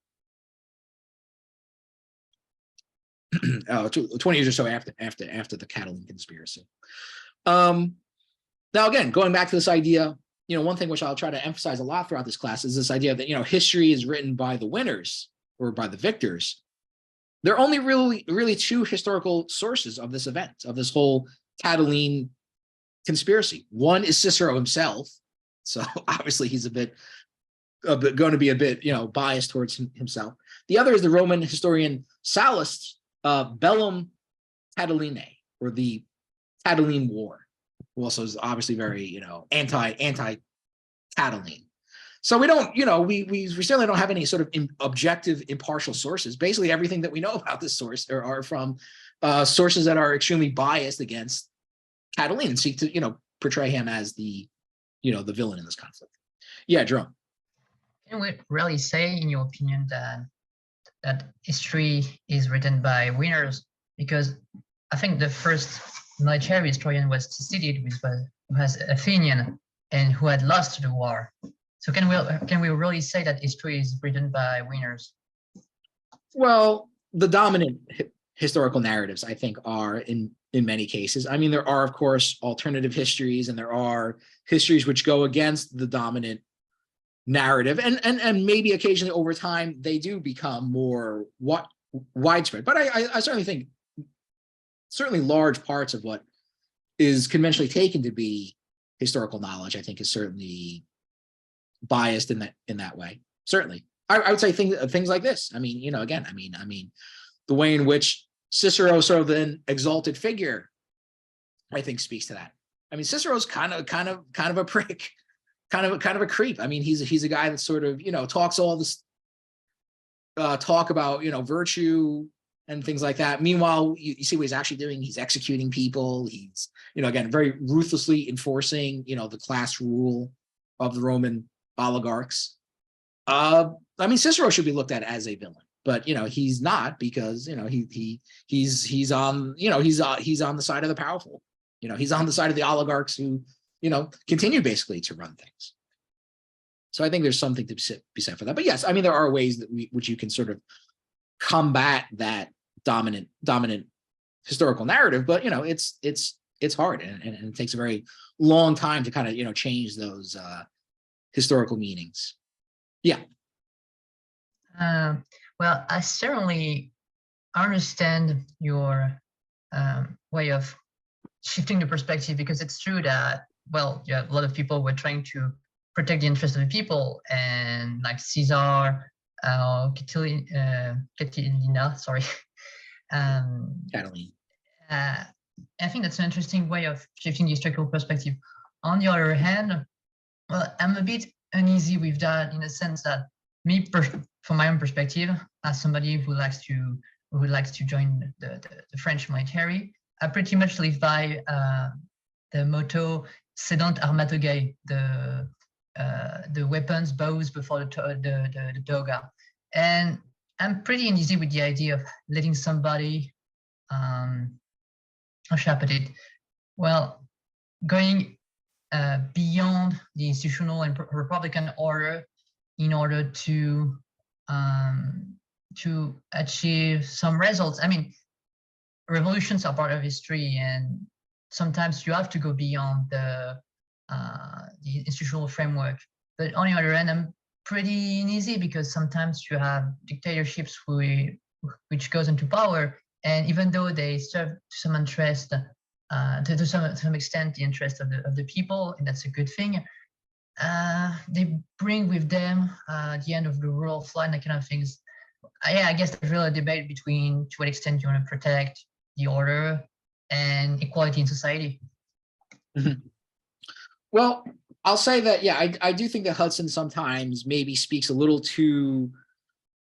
20 years or so after the Catiline conspiracy. Now, again, going back to this idea, one thing which I'll try to emphasize a lot throughout this class is this idea that history is written by the winners or by the victors. There are only really two historical sources of this event, of this whole Catiline conspiracy. One is Cicero himself, so obviously he's going to be a bit biased towards himself. The other is the Roman historian Sallust's Bellum Catiline, or the Catiline War, who also is obviously very anti-Catiline. So we don't, we certainly don't have any sort of objective, impartial sources. Basically, everything that we know about this source are from sources that are extremely biased against Catiline and seek to, portray him as the villain in this conflict. Yeah, Jerome. Can we really say, in your opinion, that history is written by winners? Because I think the first military historian was Thucydides, who was Athenian and who had lost the war. So can we really say that history is written by winners? Well, the dominant historical narratives, I think, are in many cases. I mean, there are, of course, alternative histories, and there are histories which go against the dominant narrative, and maybe occasionally over time they do become more widespread. But I certainly think large parts of what is conventionally taken to be historical knowledge, I think, is certainly biased in that way. Certainly, I would say things like this. I mean, again, I mean, the way in which Cicero, sort of an exalted figure, I think speaks to that. I mean, Cicero's kind of a prick, kind of a creep. I mean, he's a guy that sort of talks all this talk about virtue and things like that. Meanwhile, you see what he's actually doing. He's executing people. He's again very ruthlessly enforcing the class rule of the Roman oligarchs. I mean, Cicero should be looked at as a villain, but he's not, because he's on the side of the powerful. He's on the side of the oligarchs who continue basically to run things. So I think there's something to be said for that. But yes, I mean, there are ways that which you can sort of combat that dominant historical narrative, but it's hard, and it takes a very long time to kind of change those historical meanings. Yeah. Well, I certainly understand your way of shifting the perspective, because it's true that, well, a lot of people were trying to protect the interests of the people, and like Caesar, Catilina, sorry. Catiline. I think that's an interesting way of shifting the historical perspective. On the other hand, well, I'm a bit uneasy with that, in the sense that from my own perspective, as somebody who likes to join the French military, I pretty much live by the motto "Sedant armatogae," the weapons bows before the toga, and I'm pretty uneasy with the idea of letting somebody, how should I put it? Well, going beyond the institutional and republican order in order to achieve some results. I mean, revolutions are part of history, and sometimes you have to go beyond the institutional framework. But on the other hand, I'm pretty uneasy, because sometimes you have dictatorships which goes into power, and even though they serve some interest, to some extent, the interest of the people, and that's a good thing, they bring with them the end of the rule of law and that kind of things. Yeah, I guess there's really a debate between to what extent you want to protect the order and equality in society. Mm-hmm. Well, I'll say that, yeah, I do think that Hudson sometimes maybe speaks a little too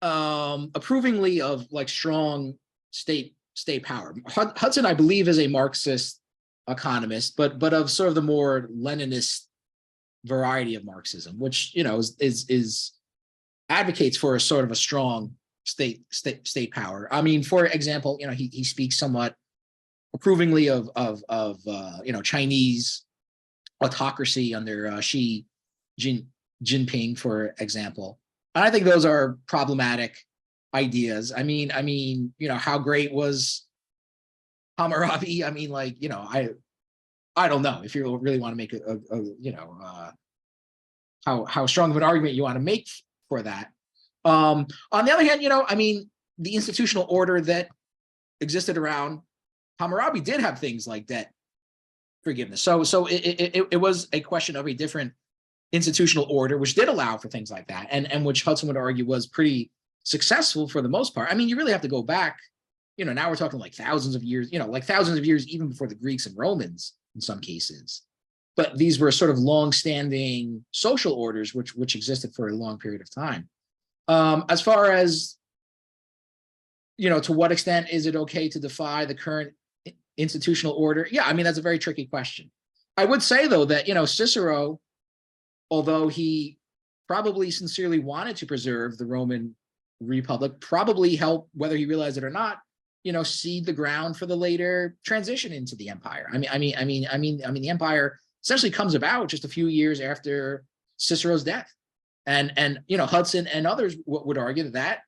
approvingly of like strong state power. Hudson, I believe, is a Marxist economist, but of sort of the more Leninist variety of Marxism, which, you know, is advocates for a sort of a strong state power. I mean, for example, you know, he speaks somewhat approvingly of you know, Chinese autocracy under Jinping, for example. And I think those are problematic ideas. I mean, you know, how great was Hammurabi? I mean, like, you know, I don't know if you really want to make a you know, how strong of an argument you want to make for that. On the other hand, you know, I mean, the institutional order that existed around Hammurabi did have things like debt forgiveness. So it was a question of a different institutional order, which did allow for things like that, and which Hudson would argue was pretty successful for the most part. I mean, you really have to go back, you know, now we're talking like thousands of years, you know, like thousands of years even before the Greeks and Romans in some cases. But these were sort of long-standing social orders which existed for a long period of time. As far as, you know, to what extent is it okay to defy the current institutional order? Yeah, I mean, that's a very tricky question. I would say, though, that, you know, Cicero, although he probably sincerely wanted to preserve the Roman Republic, probably helped, whether he realized it or not, you know, seed the ground for the later transition into the empire. I mean, the empire essentially comes about just a few years after Cicero's death, and you know, Hudson and others would argue that that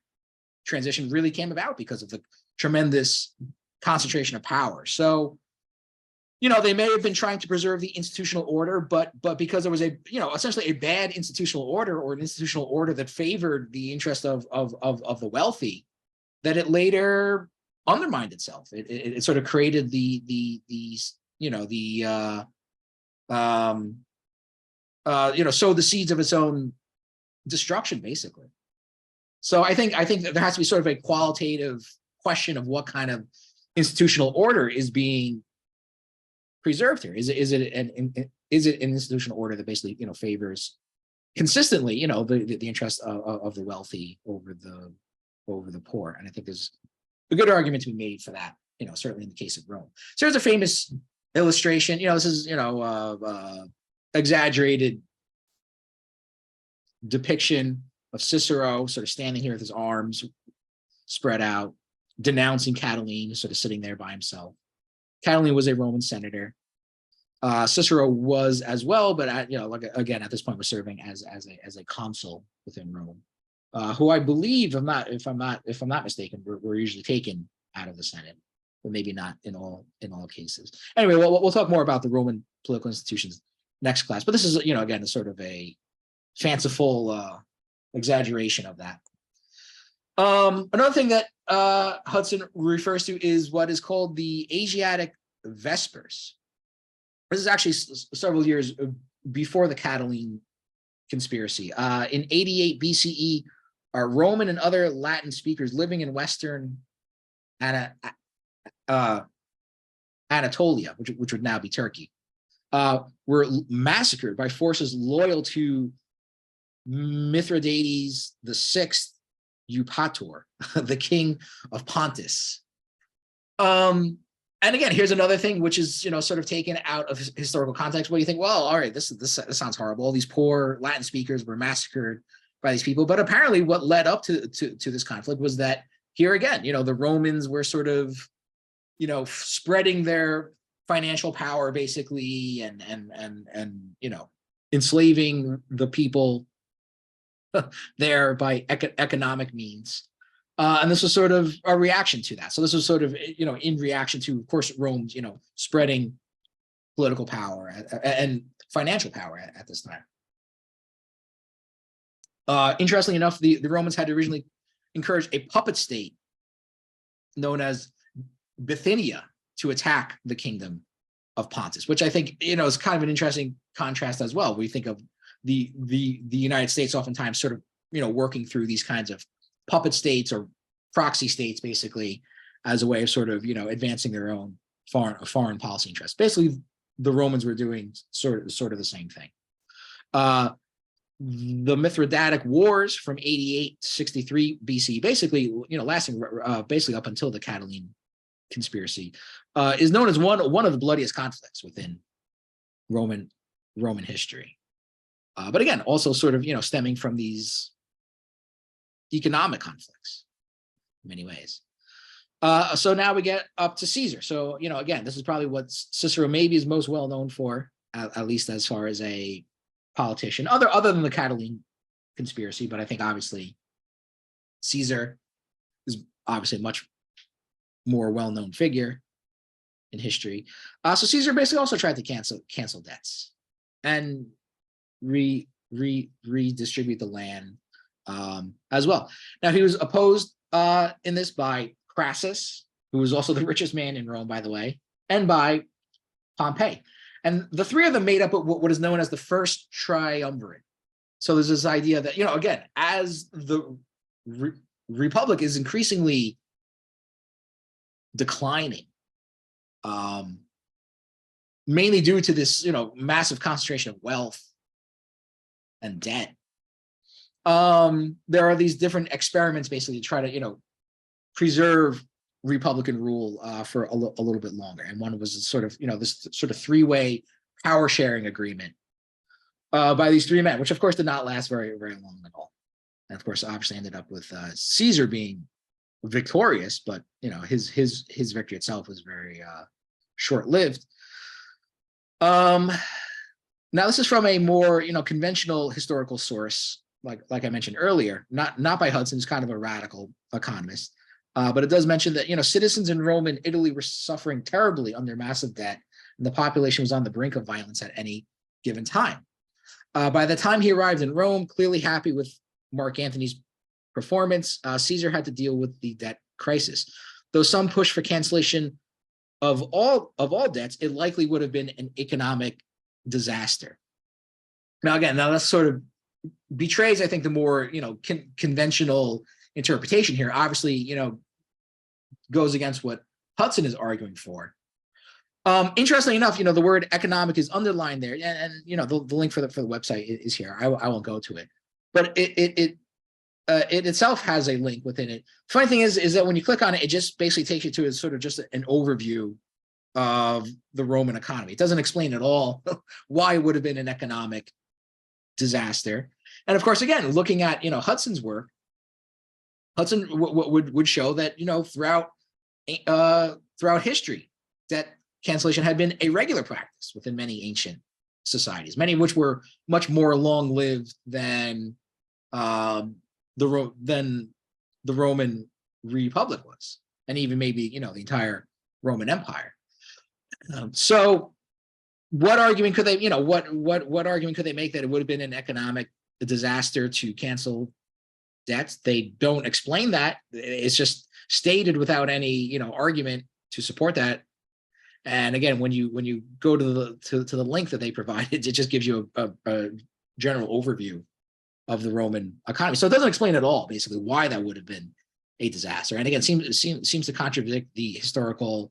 transition really came about because of the tremendous concentration of power. So, you know, they may have been trying to preserve the institutional order, but because there was a, you know, essentially a bad institutional order, or an institutional order that favored the interest of the wealthy, that it later undermined itself. It sort of created these, you know, the you know, sowed the seeds of its own destruction, basically. So I think that there has to be sort of a qualitative question of what kind of institutional order is being preserved here. Is it an institutional order that basically, you know, favors consistently, you know, the interest of the wealthy over the poor? And I think there's a good argument to be made for that, you know, certainly in the case of Rome. So there's a famous illustration, you know, this is, you know, exaggerated depiction of Cicero sort of standing here with his arms spread out, denouncing Catiline, sort of sitting there by himself. Catiline was a Roman senator. Cicero was as well, but you know, like, again, at this point, was serving as a consul within Rome, who I believe, if I'm not mistaken, were usually taken out of the Senate, but maybe not in all cases. Anyway, we'll talk more about the Roman political institutions next class. But this is, you know, again, a sort of a fanciful exaggeration of that. Another thing that Hudson refers to is what is called the Asiatic Vespers. This is actually several years before the Catiline conspiracy. In 88 BCE, Roman and other Latin speakers living in Western Anatolia, which would now be Turkey, were massacred by forces loyal to Mithridates VI Eupator, the king of Pontus. And again, here's another thing which is, you know, sort of taken out of historical context, where you think, well, all right, this sounds horrible. All these poor Latin speakers were massacred by these people. But apparently what led up to this conflict was that, here again, you know, the Romans were sort of, you know, spreading their financial power, basically, and you know, enslaving the people there by economic means. And this was sort of a reaction to that. So this was sort of, you know, in reaction to, of course, Rome's, you know, spreading political power and financial power at this time. Interestingly enough, the Romans had originally encouraged a puppet state known as Bithynia to attack the kingdom of Pontus, which I think, you know, is kind of an interesting contrast as well. We think of the United States oftentimes sort of, you know, working through these kinds of puppet states or proxy states, basically, as a way of sort of, you know, advancing their own foreign policy interests. Basically, the Romans were doing sort of the same thing. The Mithridatic Wars from 88 to 63 BC, basically, you know, lasting basically up until the Catiline conspiracy, is known as one of the bloodiest conflicts within Roman history. But again, also sort of, stemming from these economic conflicts in many ways. So now we get up to Caesar. So, again, this is probably what Cicero maybe is most well known for, at least as far as a politician, other than the Catiline conspiracy. But I think obviously Caesar is obviously a much more well-known figure in history. So Caesar basically also tried to cancel debts and redistribute the land as well. Now he was opposed in this by Crassus, who was also the richest man in Rome, by the way, and by Pompey. And the three of them made up what is known as the first triumvirate. So there's this idea that, again, as the Republic is increasingly declining, mainly due to this, massive concentration of wealth and debt. There are these different experiments basically to try to, preserve Republican rule for a little bit longer. And one was sort of, this sort of three-way power sharing agreement by these three men, which of course did not last very, very long at all. And of course, obviously ended up with Caesar being victorious, but his victory itself was very short-lived. Now this is from a more conventional historical source, like I mentioned earlier, not by Hudson, who's kind of a radical economist, but it does mention that citizens in Rome and Italy were suffering terribly under massive debt, and the population was on the brink of violence at any given time. By the time he arrived in Rome, clearly happy with Mark Antony's performance, Caesar had to deal with the debt crisis. Though some push for cancellation of all debts, it likely would have been an economic disaster. Now that sort of betrays, I think, the more conventional interpretation here. Obviously, goes against what Hudson is arguing for. Interestingly enough, the word economic is underlined there, and the link for the website is here. I won't go to it, but it itself has a link within it. Funny thing is that when you click on it, it just basically takes you to sort of just an overview of the Roman economy. It doesn't explain at all why it would have been an economic disaster. And of course, again, looking at Hudson's work, Hudson would show that throughout history, debt cancellation had been a regular practice within many ancient societies, many of which were much more long-lived than the Roman Republic was, and even maybe the entire Roman Empire. So, what argument could they what argument could they make that it would have been an economic disaster to cancel debts? They don't explain that. It's just stated without any argument to support that. And again, when you go to the link that they provided, it just gives you a general overview of the Roman economy. So it doesn't explain at all basically why that would have been a disaster. And again, seems to contradict the historical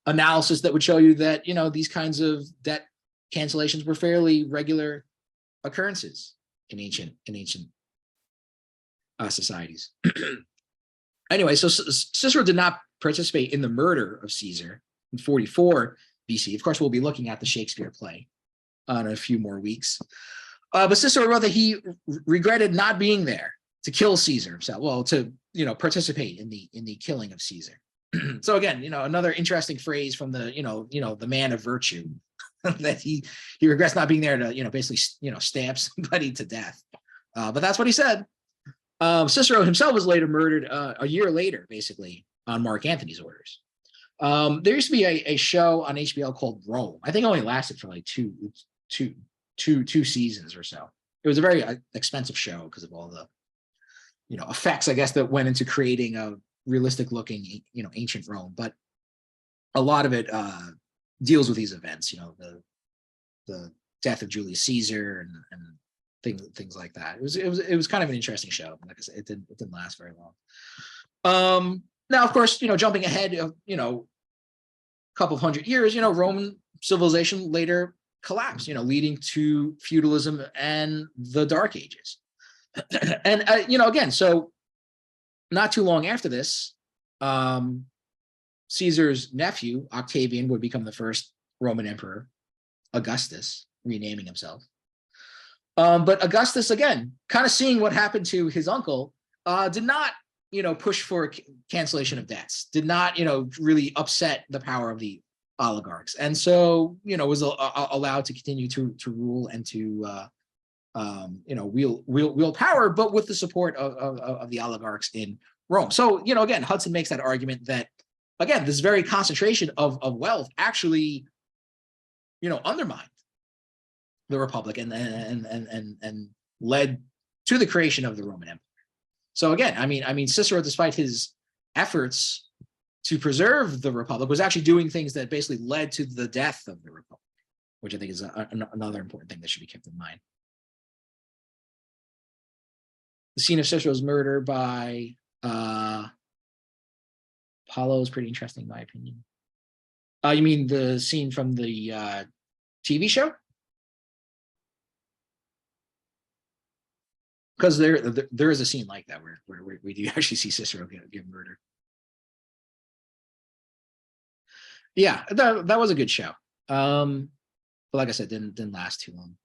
analysis that would show you that these kinds of debt cancellations were fairly regular occurrences in ancient societies. Anyway, so Cicero did not participate in the murder of Caesar in 44 BC. Of course, we'll be looking at the Shakespeare play in a few more weeks. But Cicero wrote that he regretted not being there to kill Caesar himself. Well, to participate in the killing of Caesar. So again, another interesting phrase from the the man of virtue that he regrets not being there to basically stab somebody to death. But that's what he said. Cicero himself was later murdered a year later, basically on Mark Antony's orders. There used to be a show on HBO called Rome. I think it only lasted for like two seasons or so. It was a very expensive show because of all the effects, I guess, that went into creating a realistic looking ancient Rome. But a lot of it deals with these events, the death of Julius Caesar and things like that. It was kind of an interesting show. Like I said, it didn't last very long. Now, of course, jumping ahead of a couple of hundred years, Roman civilization later collapsed, leading to feudalism and the Dark Ages. And again, so not too long after this, Caesar's nephew Octavian would become the first Roman emperor, Augustus, renaming himself. But Augustus, again, kind of seeing what happened to his uncle, did not, push for cancellation of debts, did not, really upset the power of the oligarchs. And so, was allowed to continue to rule and to, wield power, but with the support of the oligarchs in Rome. So, again, Hudson makes that argument that, again, this very concentration of wealth actually, undermined the Republic and led to the creation of the Roman Empire. So again, I mean, Cicero, despite his efforts to preserve the Republic, was actually doing things that basically led to the death of the Republic, which I think is another important thing that should be kept in mind. The scene of Cicero's murder by Apollo is pretty interesting, in my opinion. You mean the scene from the TV show? Because there is a scene like that where we do actually see Cicero get murdered. Yeah, that was a good show. But like I said, didn't last too long.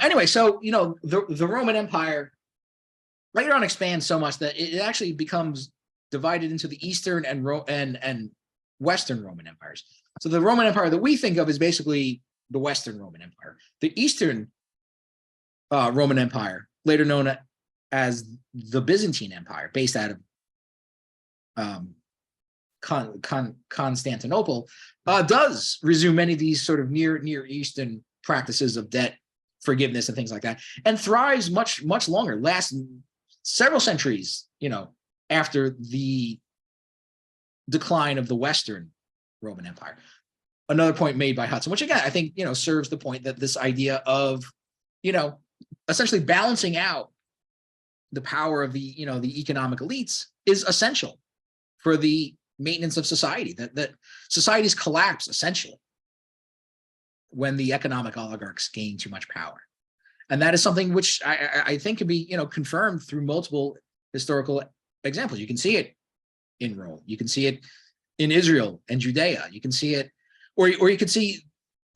Anyway, so the Roman Empire later on expands so much that it actually becomes divided into the Eastern and Western Roman empires. So the Roman Empire that we think of is basically the Western Roman Empire. The Eastern Roman Empire, later known as the Byzantine Empire, based out of Constantinople, does resume many of these sort of Near Eastern practices of debt forgiveness and things like that, and thrives much longer, lasts several centuries, after the decline of the Western Roman Empire. Another point made by Hudson, which again I think serves the point that this idea of essentially balancing out the power of the the economic elites is essential for the maintenance of society. That societies collapse essentially when the economic oligarchs gain too much power, and that is something which I think can be confirmed through multiple historical examples. You can see it in Rome, you can see it in Israel and Judea, you can see it, or you can see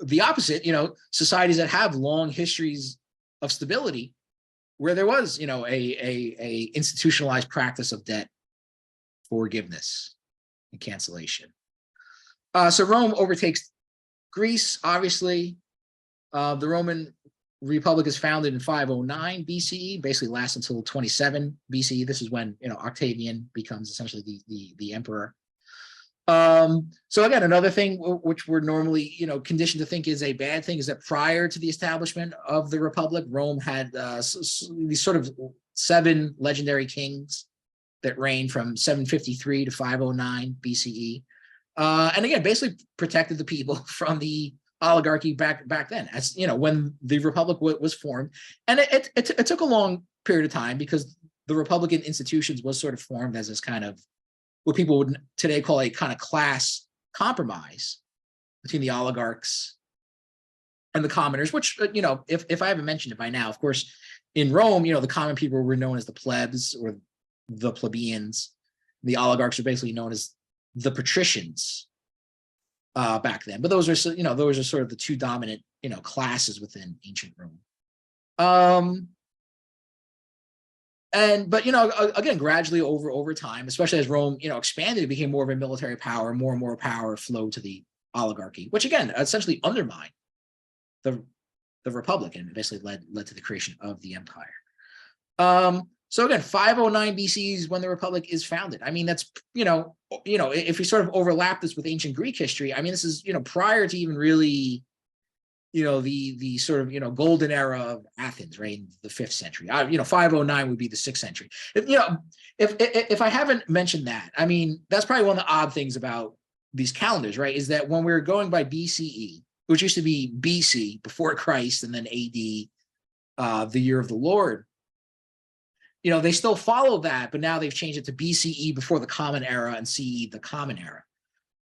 the opposite. Societies that have long histories of stability, where there was a institutionalized practice of debt forgiveness and cancellation. So Rome overtakes Greece, obviously. The Roman Republic is founded in 509 BCE, basically lasts until 27 BCE. This is when Octavian becomes essentially the emperor. So again, another thing which we're normally conditioned to think is a bad thing is that prior to the establishment of the Republic, Rome had these sort of 7 legendary kings that reigned from 753 to 509 BCE, and again basically protected the people from the oligarchy back then, as when the Republic was formed. And it took a long period of time, because the Republican institutions was sort of formed as this kind of what people would today call a kind of class compromise between the oligarchs and the commoners, which if I haven't mentioned it by now, of course in Rome the common people were known as the plebs or the plebeians. The oligarchs are basically known as the patricians back then. But those are those are sort of the two dominant classes within ancient Rome. But again, gradually over time, especially as Rome expanded, it became more of a military power. More and more power flowed to the oligarchy, which again essentially undermined the Republic and basically led to the creation of the empire. So again, 509 BC is when the Republic is founded. I mean, that's if we sort of overlap this with ancient Greek history, I mean, this is prior to even really the sort of golden era of Athens, right, in the 5th century. 509 would be the 6th century. If I haven't mentioned that, I mean, that's probably one of the odd things about these calendars, right, is that when we're going by BCE, which used to be BC, before Christ, and then AD, the year of the Lord, they still follow that, but now they've changed it to BCE, before the Common Era, and CE, the Common Era.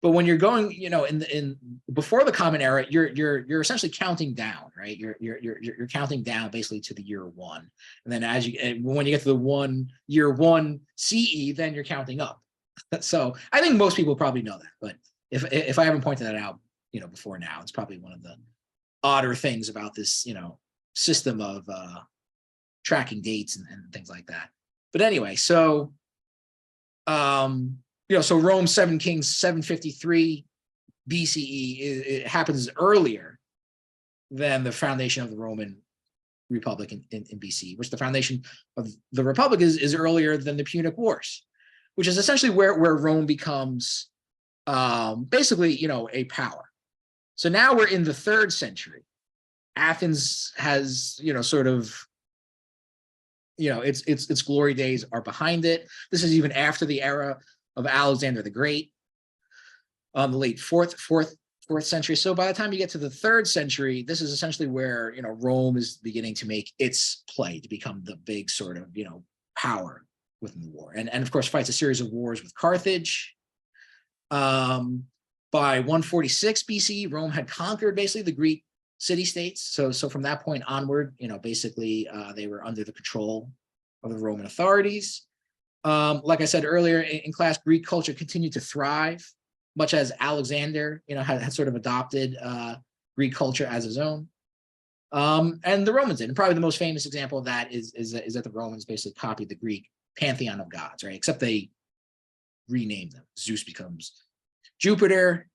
But when you're going, in before the Common Era, you're essentially counting down, right? You're counting down basically to the year 1, and then when you get to the year 1 CE, then you're counting up. So I think most people probably know that, but if I haven't pointed that out, before now, it's probably one of the odder things about this, system of tracking dates and things like that. But anyway, so so Rome 7 Kings 753 BCE, it happens earlier than the foundation of the Roman Republic in BC, which the foundation of the Republic is earlier than the Punic Wars, which is essentially where Rome becomes basically, a power. So now we're in the 3rd century. Athens has, sort of, its glory days are behind it. This is even after the era of Alexander the Great, the late fourth century. So by the time you get to the 3rd century, this is essentially where, Rome is beginning to make its play to become the big sort of, power within the war. And of course, fights a series of wars with Carthage. By 146 BC, Rome had conquered basically the Greek city-states. So from that point onward, basically they were under the control of the Roman authorities. Like I said earlier in class, Greek culture continued to thrive, much as Alexander, had sort of adopted Greek culture as his own. And the Romans did. And probably the most famous example of that is that the Romans basically copied the Greek pantheon of gods, right? Except they renamed them. Zeus becomes Jupiter,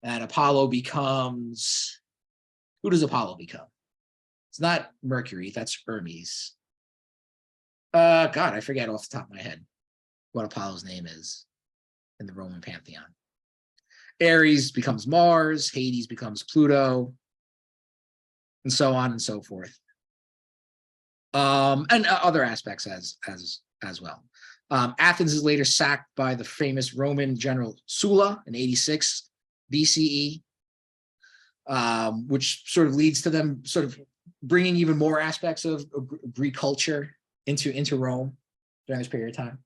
and Apollo becomes, who does Apollo become? It's not Mercury, that's Hermes. God, I forget off the top of my head what Apollo's name is in the Roman pantheon. Ares becomes Mars, Hades becomes Pluto, and so on and so forth. And other aspects as well. Athens is later sacked by the famous Roman general Sulla in 86 BCE, which sort of leads to them sort of bringing even more aspects of Greek culture into Rome during this period of time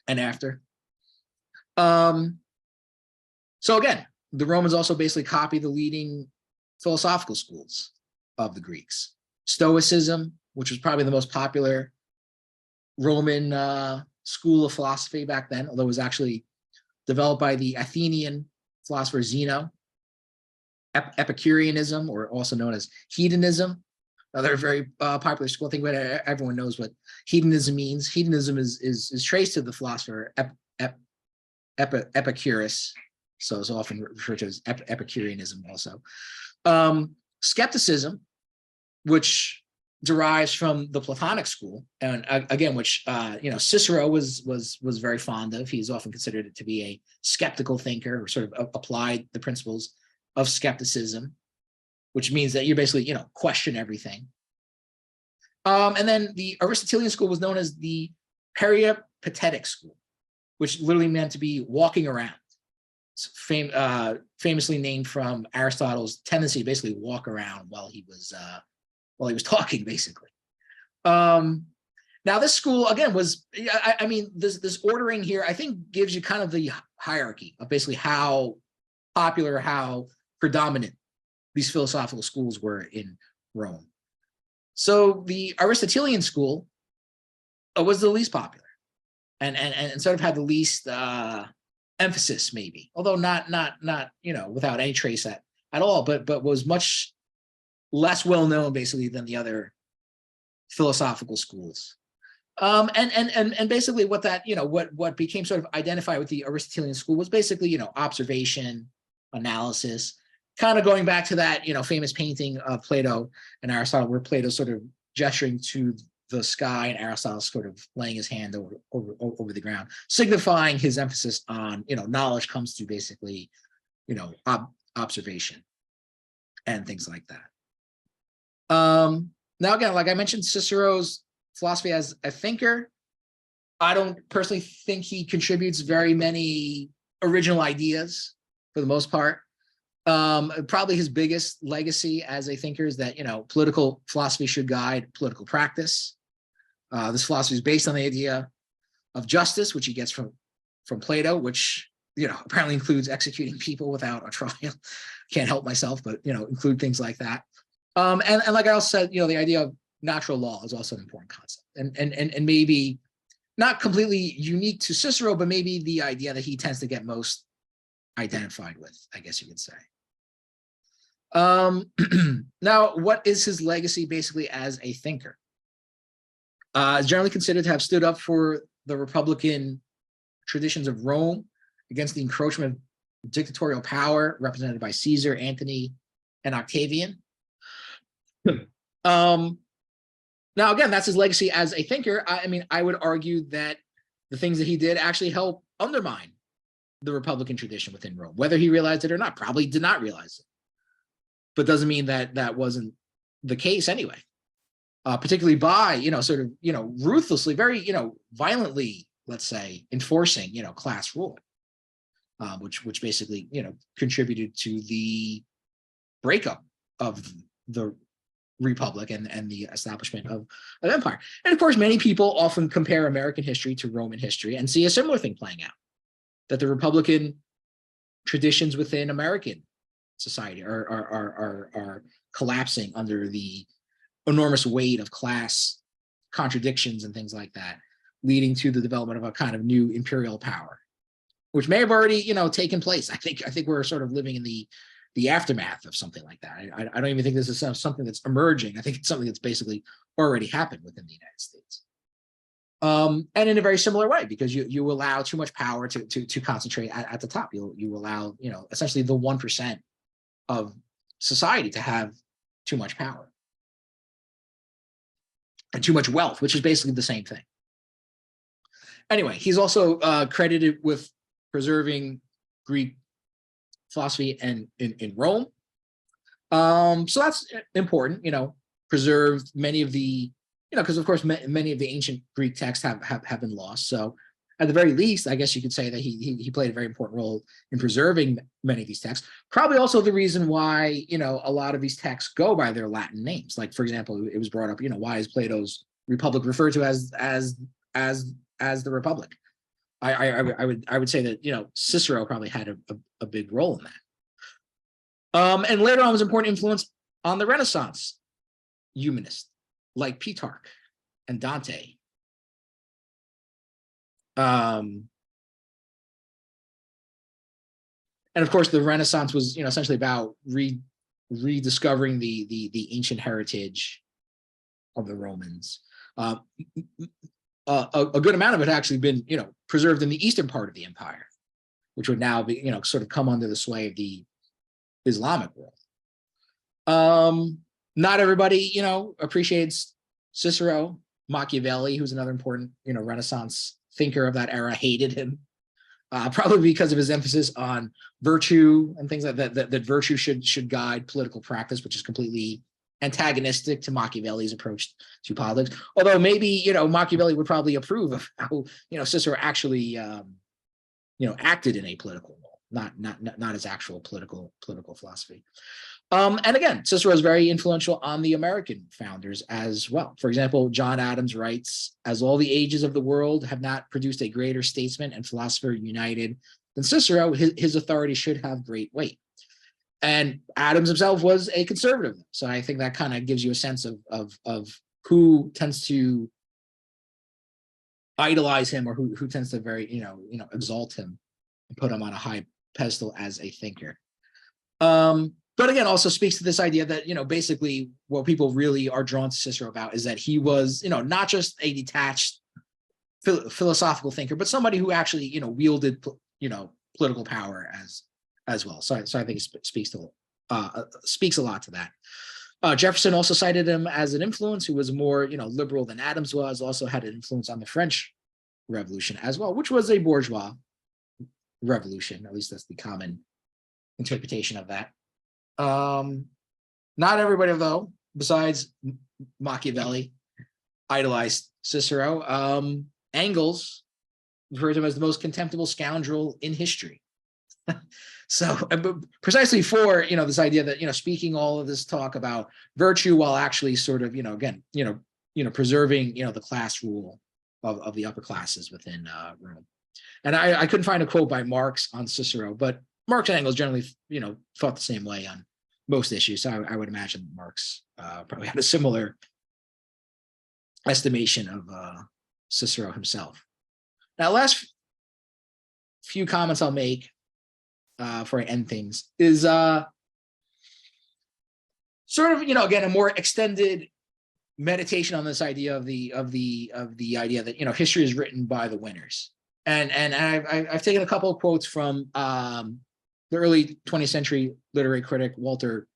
and after. So again, the Romans also basically copied the leading philosophical schools of the Greeks. Stoicism, which was probably the most popular Roman school of philosophy back then, although it was actually developed by the Athenian philosopher Zeno. Epicureanism, or also known as hedonism, another very popular school. I think everyone knows what hedonism means. Hedonism is traced to the philosopher Epicurus, so it's often referred to as Epicureanism also. Skepticism, which derives from the Platonic school, and again, which Cicero was very fond of. He's often considered it to be a skeptical thinker, or sort of applied the principles of skepticism, which means that you basically question everything. And then the Aristotelian school was known as the peripatetic school, which literally meant to be walking around. It's famously named from Aristotle's tendency to basically walk around while he was talking, basically. Now, this school, again, was, I mean, this ordering here, I think, gives you kind of the hierarchy of basically how popular, how predominant these philosophical schools were in Rome. So the Aristotelian school was the least popular, and sort of had the least emphasis, maybe, although not without any trace at all, but was much less well known, basically, than the other philosophical schools. And basically what that, what became sort of identified with the Aristotelian school was basically, observation, analysis, kind of going back to that, famous painting of Plato and Aristotle, where Plato's sort of gesturing to the sky and Aristotle sort of laying his hand over the ground, signifying his emphasis on, knowledge comes to basically, observation and things like that. Now, again, like I mentioned, Cicero's philosophy as a thinker, I don't personally think he contributes very many original ideas for the most part. Probably his biggest legacy as a thinker is that, political philosophy should guide political practice. This philosophy is based on the idea of justice, which he gets from Plato, which, apparently includes executing people without a trial. Can't help myself, but, include things like that. And like I also said, the idea of natural law is also an important concept, and maybe not completely unique to Cicero, but maybe the idea that he tends to get most identified with, I guess you could say. Now, what is his legacy basically as a thinker? Is generally considered to have stood up for the Republican traditions of Rome against the encroachment of dictatorial power represented by Caesar, Antony, and Octavian. Now, again, that's his legacy as a thinker. I mean, I would argue that the things that he did actually help undermine the Republican tradition within Rome, whether he realized it or not. Probably did not realize it, but doesn't mean that that wasn't the case anyway. Particularly by, sort of, ruthlessly, very, violently, let's say, enforcing, class rule, which basically, contributed to the breakup of the Republic and the establishment of empire. And of course, many people often compare American history to Roman history and see a similar thing playing out, that the Republican traditions within American society are collapsing under the enormous weight of class contradictions and things like that, leading to the development of a kind of new imperial power, which may have already, taken place. I think we're sort of living in the aftermath of something like that. I don't even think this is something that's emerging. I think it's something that's basically already happened within the United States. And in a very similar way, because you allow too much power to concentrate at the top. You allow, essentially the 1% of society to have too much power and too much wealth, which is basically the same thing. Anyway, he's also credited with preserving Greek philosophy and in Rome. So that's important, preserved many of the, because of course many of the ancient Greek texts have been lost. So at the very least, I guess you could say that he played a very important role in preserving many of these texts. Probably also the reason why, a lot of these texts go by their Latin names. Like, for example, it was brought up, why is Plato's Republic referred to as the Republic? I would say that, Cicero probably had a big role in that. And later on was important influence on the Renaissance humanists like Petrarch and Dante. And of course, the Renaissance was, essentially about rediscovering the ancient heritage of the Romans. A good amount of it actually been, preserved in the eastern part of the empire, which would now be, sort of come under the sway of the Islamic world. Not everybody, appreciates Cicero. Machiavelli, who's another important, Renaissance thinker of that era, hated him, probably because of his emphasis on virtue and things like that, that virtue should guide political practice, which is completely antagonistic to Machiavelli's approach to politics. Although maybe, Machiavelli would probably approve of how, Cicero actually, acted in a political role, not his actual political philosophy. And again, Cicero is very influential on the American founders as well. For example, John Adams writes, "As all the ages of the world have not produced a greater statesman and philosopher united than Cicero, his authority should have great weight." And Adams himself was a conservative. So I think that kind of gives you a sense of who tends to idolize him, or who tends to very, exalt him and put him on a high pedestal as a thinker. But again, also speaks to this idea that, basically what people really are drawn to Cicero about is that he was, not just a detached philosophical thinker, but somebody who actually, wielded, political power as well. So I think it speaks a lot to that. Jefferson also cited him as an influence, who was more, liberal than Adams was, also had an influence on the French Revolution as well, which was a bourgeois revolution. At least that's the common interpretation of that. Not everybody, though, besides Machiavelli, idolized Cicero. Engels referred to him as the most contemptible scoundrel in history. So precisely for, this idea that, speaking all of this talk about virtue while actually sort of, again, preserving, the class rule of the upper classes within Rome. And I couldn't find a quote by Marx on Cicero, but Marx and Engels generally, thought the same way on most issues. So I would imagine Marx probably had a similar estimation of Cicero himself. Now, last few comments I'll make before I end things is sort of, again, a more extended meditation on this idea of the idea that history is written by the winners. And I've taken a couple of quotes from the early 20th century literary critic Walter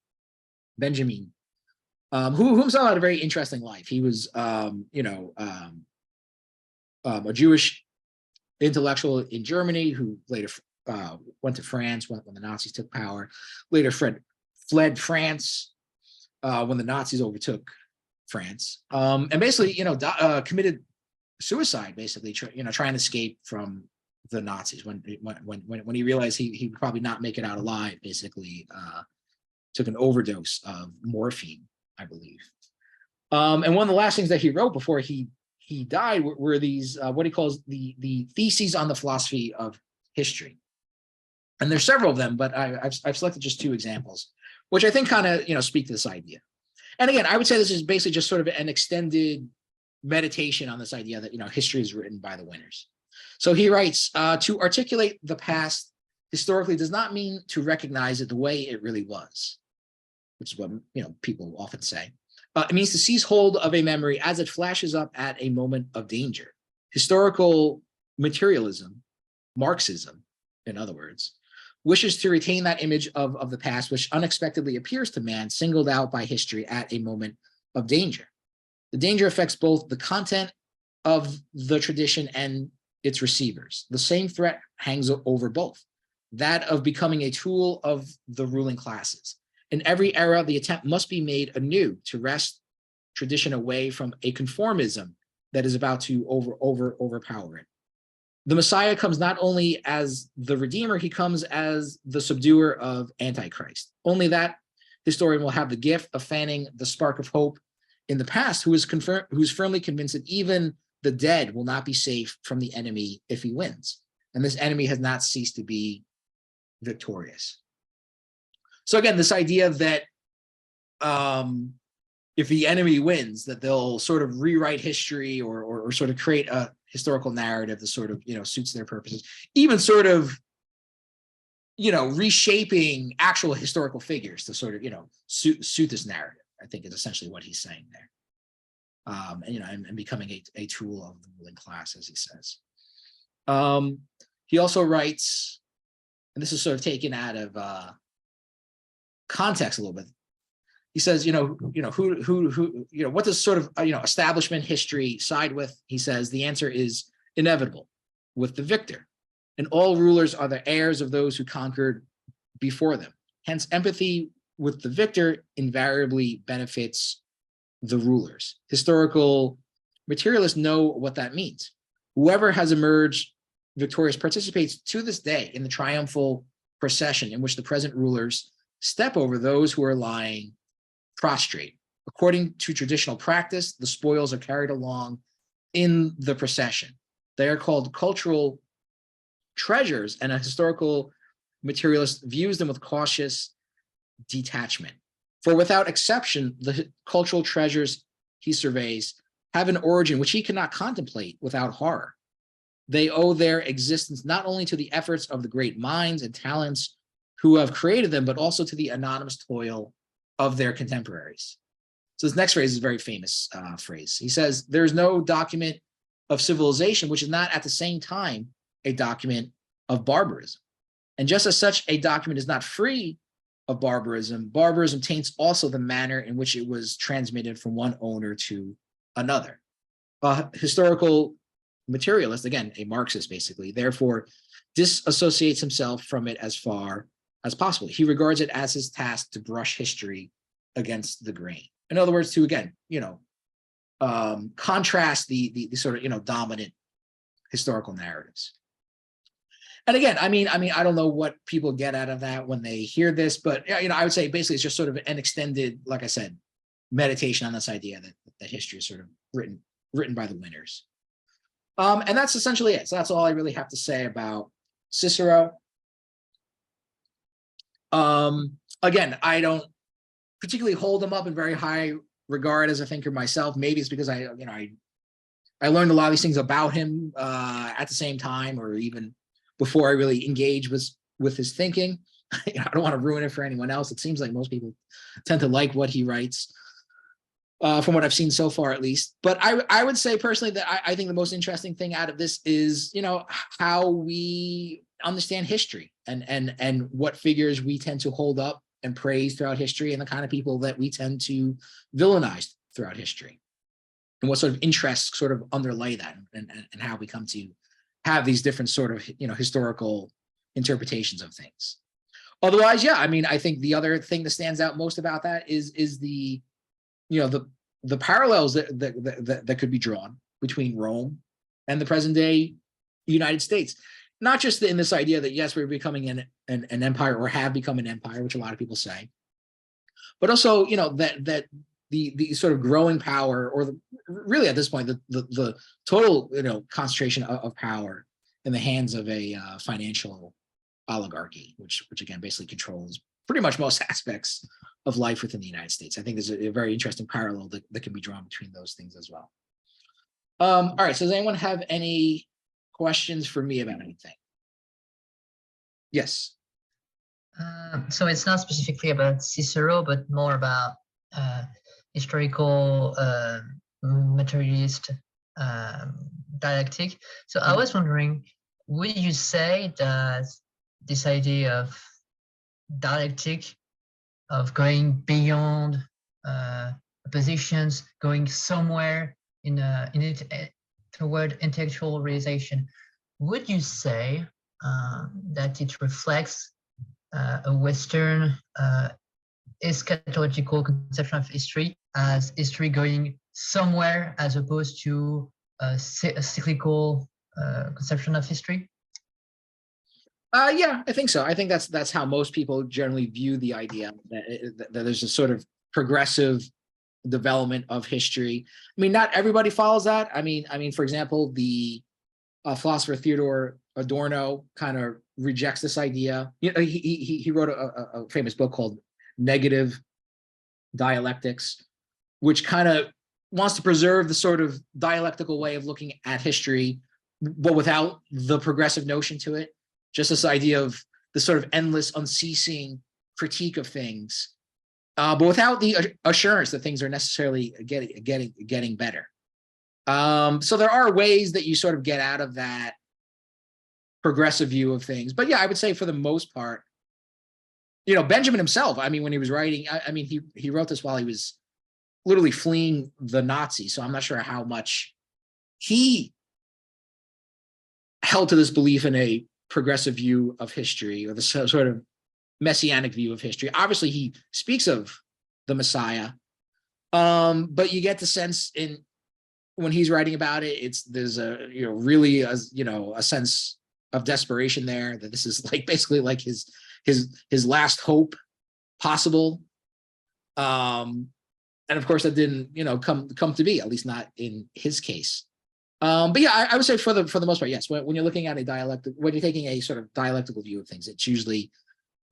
Benjamin, who himself had a very interesting life. He was a Jewish intellectual in Germany who later went to France when the Nazis took power, later fled France when the Nazis overtook France, and basically, committed suicide, basically, trying to escape from the Nazis when he realized he would probably not make it out alive. Basically, took an overdose of morphine, I believe. And one of the last things that he wrote before he died were these what he calls the theses on the philosophy of history. And there's several of them, but I've selected just two examples, which I think kind of speak to this idea. And again, I would say this is basically just sort of an extended meditation on this idea that history is written by the winners. So he writes, to articulate the past historically does not mean to recognize it the way it really was, which is what people often say. It means to seize hold of a memory as it flashes up at a moment of danger. Historical materialism, Marxism, in other words, wishes to retain that image of the past, which unexpectedly appears to man, singled out by history at a moment of danger. The danger affects both the content of the tradition and its receivers. The same threat hangs over both, that of becoming a tool of the ruling classes. In every era, the attempt must be made anew to wrest tradition away from a conformism that is about to overpower it. The Messiah comes not only as the Redeemer, he comes as the subduer of Antichrist. Only that historian will have the gift of fanning the spark of hope in the past, who's firmly convinced that even the dead will not be safe from the enemy if he wins. And this enemy has not ceased to be victorious. So again, this idea that if the enemy wins, that they'll sort of rewrite history or sort of create a historical narrative that sort of suits their purposes, even sort of reshaping actual historical figures to sort of suit this narrative, I think is essentially what he's saying there. And becoming a tool of the ruling class, as he says. He also writes, and this is sort of taken out of context a little bit. He says, what does sort of establishment history side with? He says the answer is inevitable, with the victor, and all rulers are the heirs of those who conquered before them. Hence, empathy with the victor invariably benefits the rulers. Historical materialists know what that means. Whoever has emerged victorious participates to this day in the triumphal procession in which the present rulers step over those who are lying prostrate. According to traditional practice, the spoils are carried along in the procession. They are called cultural treasures, and a historical materialist views them with cautious detachment. For without exception, the cultural treasures he surveys have an origin which he cannot contemplate without horror. They owe their existence not only to the efforts of the great minds and talents who have created them, but also to the anonymous toil of their contemporaries. So this next phrase is a very famous phrase. He says, there's no document of civilization which is not at the same time a document of barbarism. And just as such a document is not free of barbarism, barbarism taints also the manner in which it was transmitted from one owner to another. A historical materialist, again, a Marxist basically, therefore disassociates himself from it as far as possible. He regards it as his task to brush history against the grain. In other words, to again, contrast the sort of dominant historical narratives. And again, I mean, I don't know what people get out of that when they hear this, but I would say basically it's just sort of an extended, like I said, meditation on this idea that history is sort of written by the winners. And that's essentially it. So that's all I really have to say about Cicero. Again, I don't particularly hold him up in very high regard as a thinker myself. Maybe it's because I learned a lot of these things about him at the same time, or even before I really engaged with his thinking. I don't want to ruin it for anyone else. It seems like most people tend to like what he writes, from what I've seen so far, at least. But I would say personally that I think the most interesting thing out of this is, how we understand history and what figures we tend to hold up and praise throughout history, and the kind of people that we tend to villainize throughout history, and what sort of interests sort of underlay that, and how we come to have these different sort of, historical interpretations of things. Otherwise, yeah, I mean, I think the other thing that stands out most about that is the, the parallels that could be drawn between Rome and the present day United States. Not just in this idea that, yes, we're becoming an empire, or have become an empire, which a lot of people say, but also, that the sort of growing power, or really at this point, the total, concentration of power in the hands of a financial oligarchy, which again basically controls pretty much most aspects of life within the United States. I think there's a very interesting parallel that can be drawn between those things as well. All right, so does anyone have any questions for me about anything? Yes. So it's not specifically about Cicero, but more about historical materialist dialectic. So I was wondering, would you say that this idea of dialectic, of going beyond positions, going somewhere in it toward intellectual realization, would you say that it reflects a Western eschatological conception of history, as history going somewhere, as opposed to a cyclical conception of history? Yeah, I think so. I think that's how most people generally view the idea that there's a sort of progressive development of history. I mean, not everybody follows that. I mean, for example, the philosopher Theodore Adorno kind of rejects this idea. He wrote a famous book called Negative Dialectics, which kind of wants to preserve the sort of dialectical way of looking at history, but without the progressive notion to it. Just this idea of the sort of endless, unceasing critique of things, but without the assurance that things are necessarily getting better. So there are ways that you sort of get out of that progressive view of things. But yeah, I would say for the most part, Benjamin himself, I mean, when he was writing, I mean, he wrote this while he was literally fleeing the Nazis. So I'm not sure how much he held to this belief in a progressive view of history, or the sort of messianic view of history. Obviously, he speaks of the Messiah, but you get the sense when he's writing about it, there's a really a sense of desperation there, that this is like basically like his last hope possible, and of course that didn't come to be, at least not in his case. But yeah, I would say for the most part, yes. When you're looking at a dialectic, when you're taking a sort of dialectical view of things, it's usually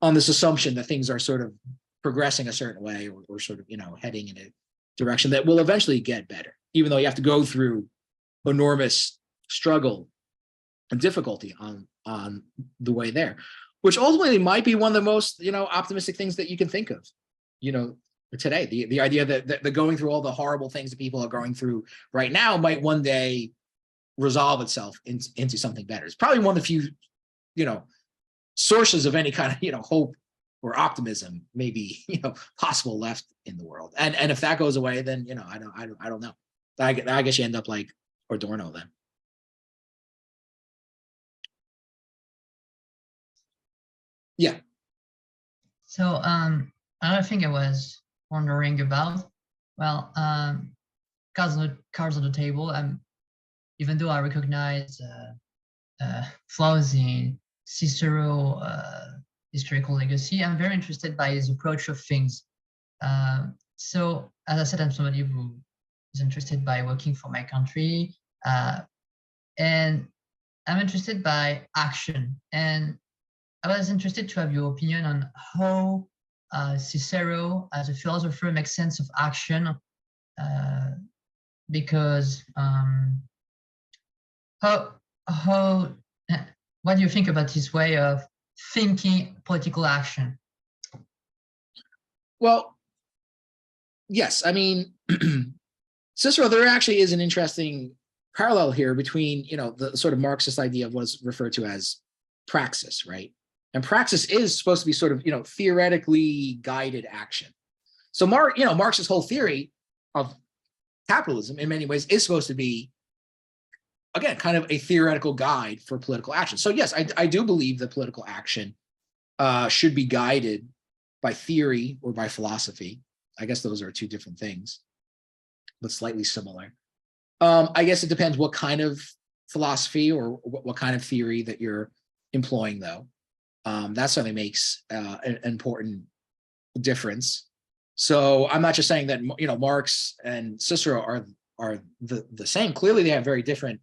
on this assumption that things are sort of progressing a certain way, or sort of heading in a direction that will eventually get better, even though you have to go through enormous struggle and difficulty on the way there, which ultimately might be one of the most optimistic things that you can think of today. The idea that going through all the horrible things that people are going through right now might one day resolve itself into something better. It's probably one of the few sources of any kind of hope or optimism maybe possible left in the world. And if that goes away, then I don't know. I guess you end up like Adorno then. Yeah. So another thing I was wondering about, well, cards on the table. Even though I recognize flaws in Cicero historical legacy, I'm very interested by his approach of things. So as I said, I'm somebody who is interested by working for my country, and I'm interested by action. And I was interested to have your opinion on how Cicero, as a philosopher, makes sense of action, because how what do you think about his way of thinking political action? Well, yes, I mean, Cicero, there actually is an interesting parallel here between, the sort of Marxist idea of what's referred to as praxis, right? And praxis is supposed to be sort of, theoretically guided action. So Marx's whole theory of capitalism in many ways is supposed to be, again, kind of a theoretical guide for political action. So yes, I do believe that political action should be guided by theory or by philosophy. I guess those are two different things, but slightly similar. I guess it depends what kind of philosophy or what kind of theory that you're employing, though. That certainly makes an important difference. So I'm not just saying that Marx and Cicero are the same. Clearly, they have very different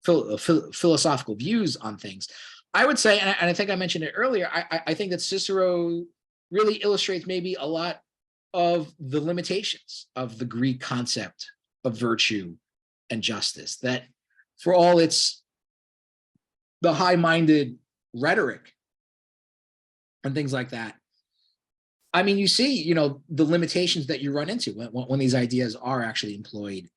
philosophical views on things. I would say, and I think I mentioned it earlier, I think that Cicero really illustrates maybe a lot of the limitations of the Greek concept of virtue and justice, that for all the high-minded rhetoric and things like that, I mean, you see, the limitations that you run into when these ideas are actually employed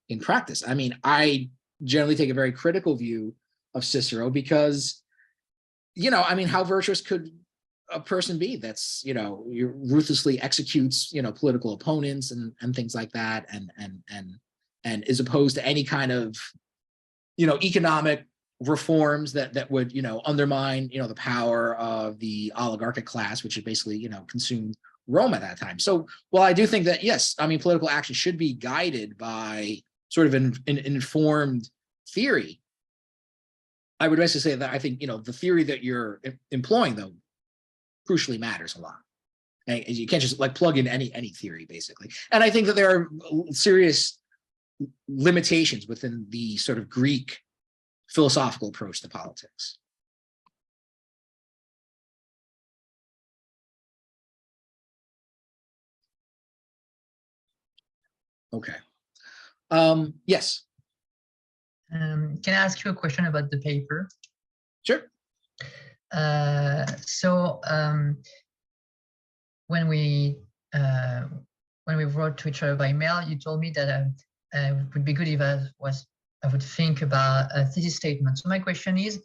in practice. I mean, I generally take a very critical view of Cicero because, I mean, how virtuous could a person be that's, ruthlessly executes, political opponents and things like that, and is opposed to any kind of, economic reforms that would, undermine, the power of the oligarchic class, which had basically, consumed Rome at that time. So, well, I do think that, yes, I mean, political action should be guided by sort of an informed theory. I would basically say that I think, the theory that you're employing, though, crucially matters a lot. And you can't just plug in any theory, basically. And I think that there are serious limitations within the sort of Greek philosophical approach to politics. Okay. Yes. Can I ask you a question about the paper? Sure. So when we wrote to each other by mail, you told me that it would be good if I would think about a thesis statement. So my question is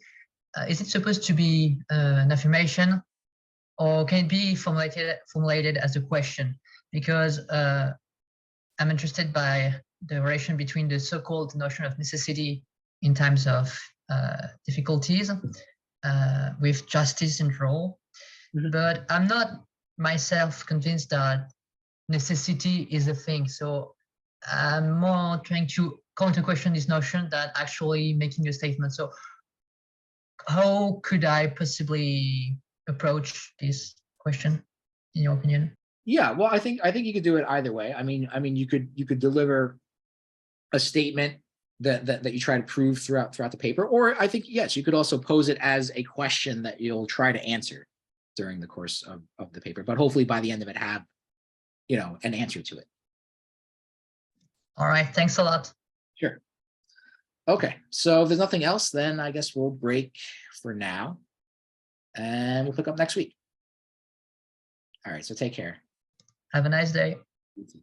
it supposed to be an affirmation, or can it be formulated as a question? Because I'm interested by the relation between the so-called notion of necessity in times of difficulties with justice and role. Mm-hmm. But I'm not myself convinced that necessity is a thing. So I'm more trying to counter question this notion than actually making a statement. So how could I possibly approach this question, in your opinion? Yeah, well, I think you could do it either way. I mean, you could deliver a statement that you try to prove throughout the paper, or I think, yes, you could also pose it as a question that you'll try to answer during the course of the paper, but hopefully by the end of it have, an answer to it. All right, thanks a lot. Sure. Okay, so if there's nothing else, then I guess we'll break for now, and we'll pick up next week. All right, so take care. Have a nice day. You too.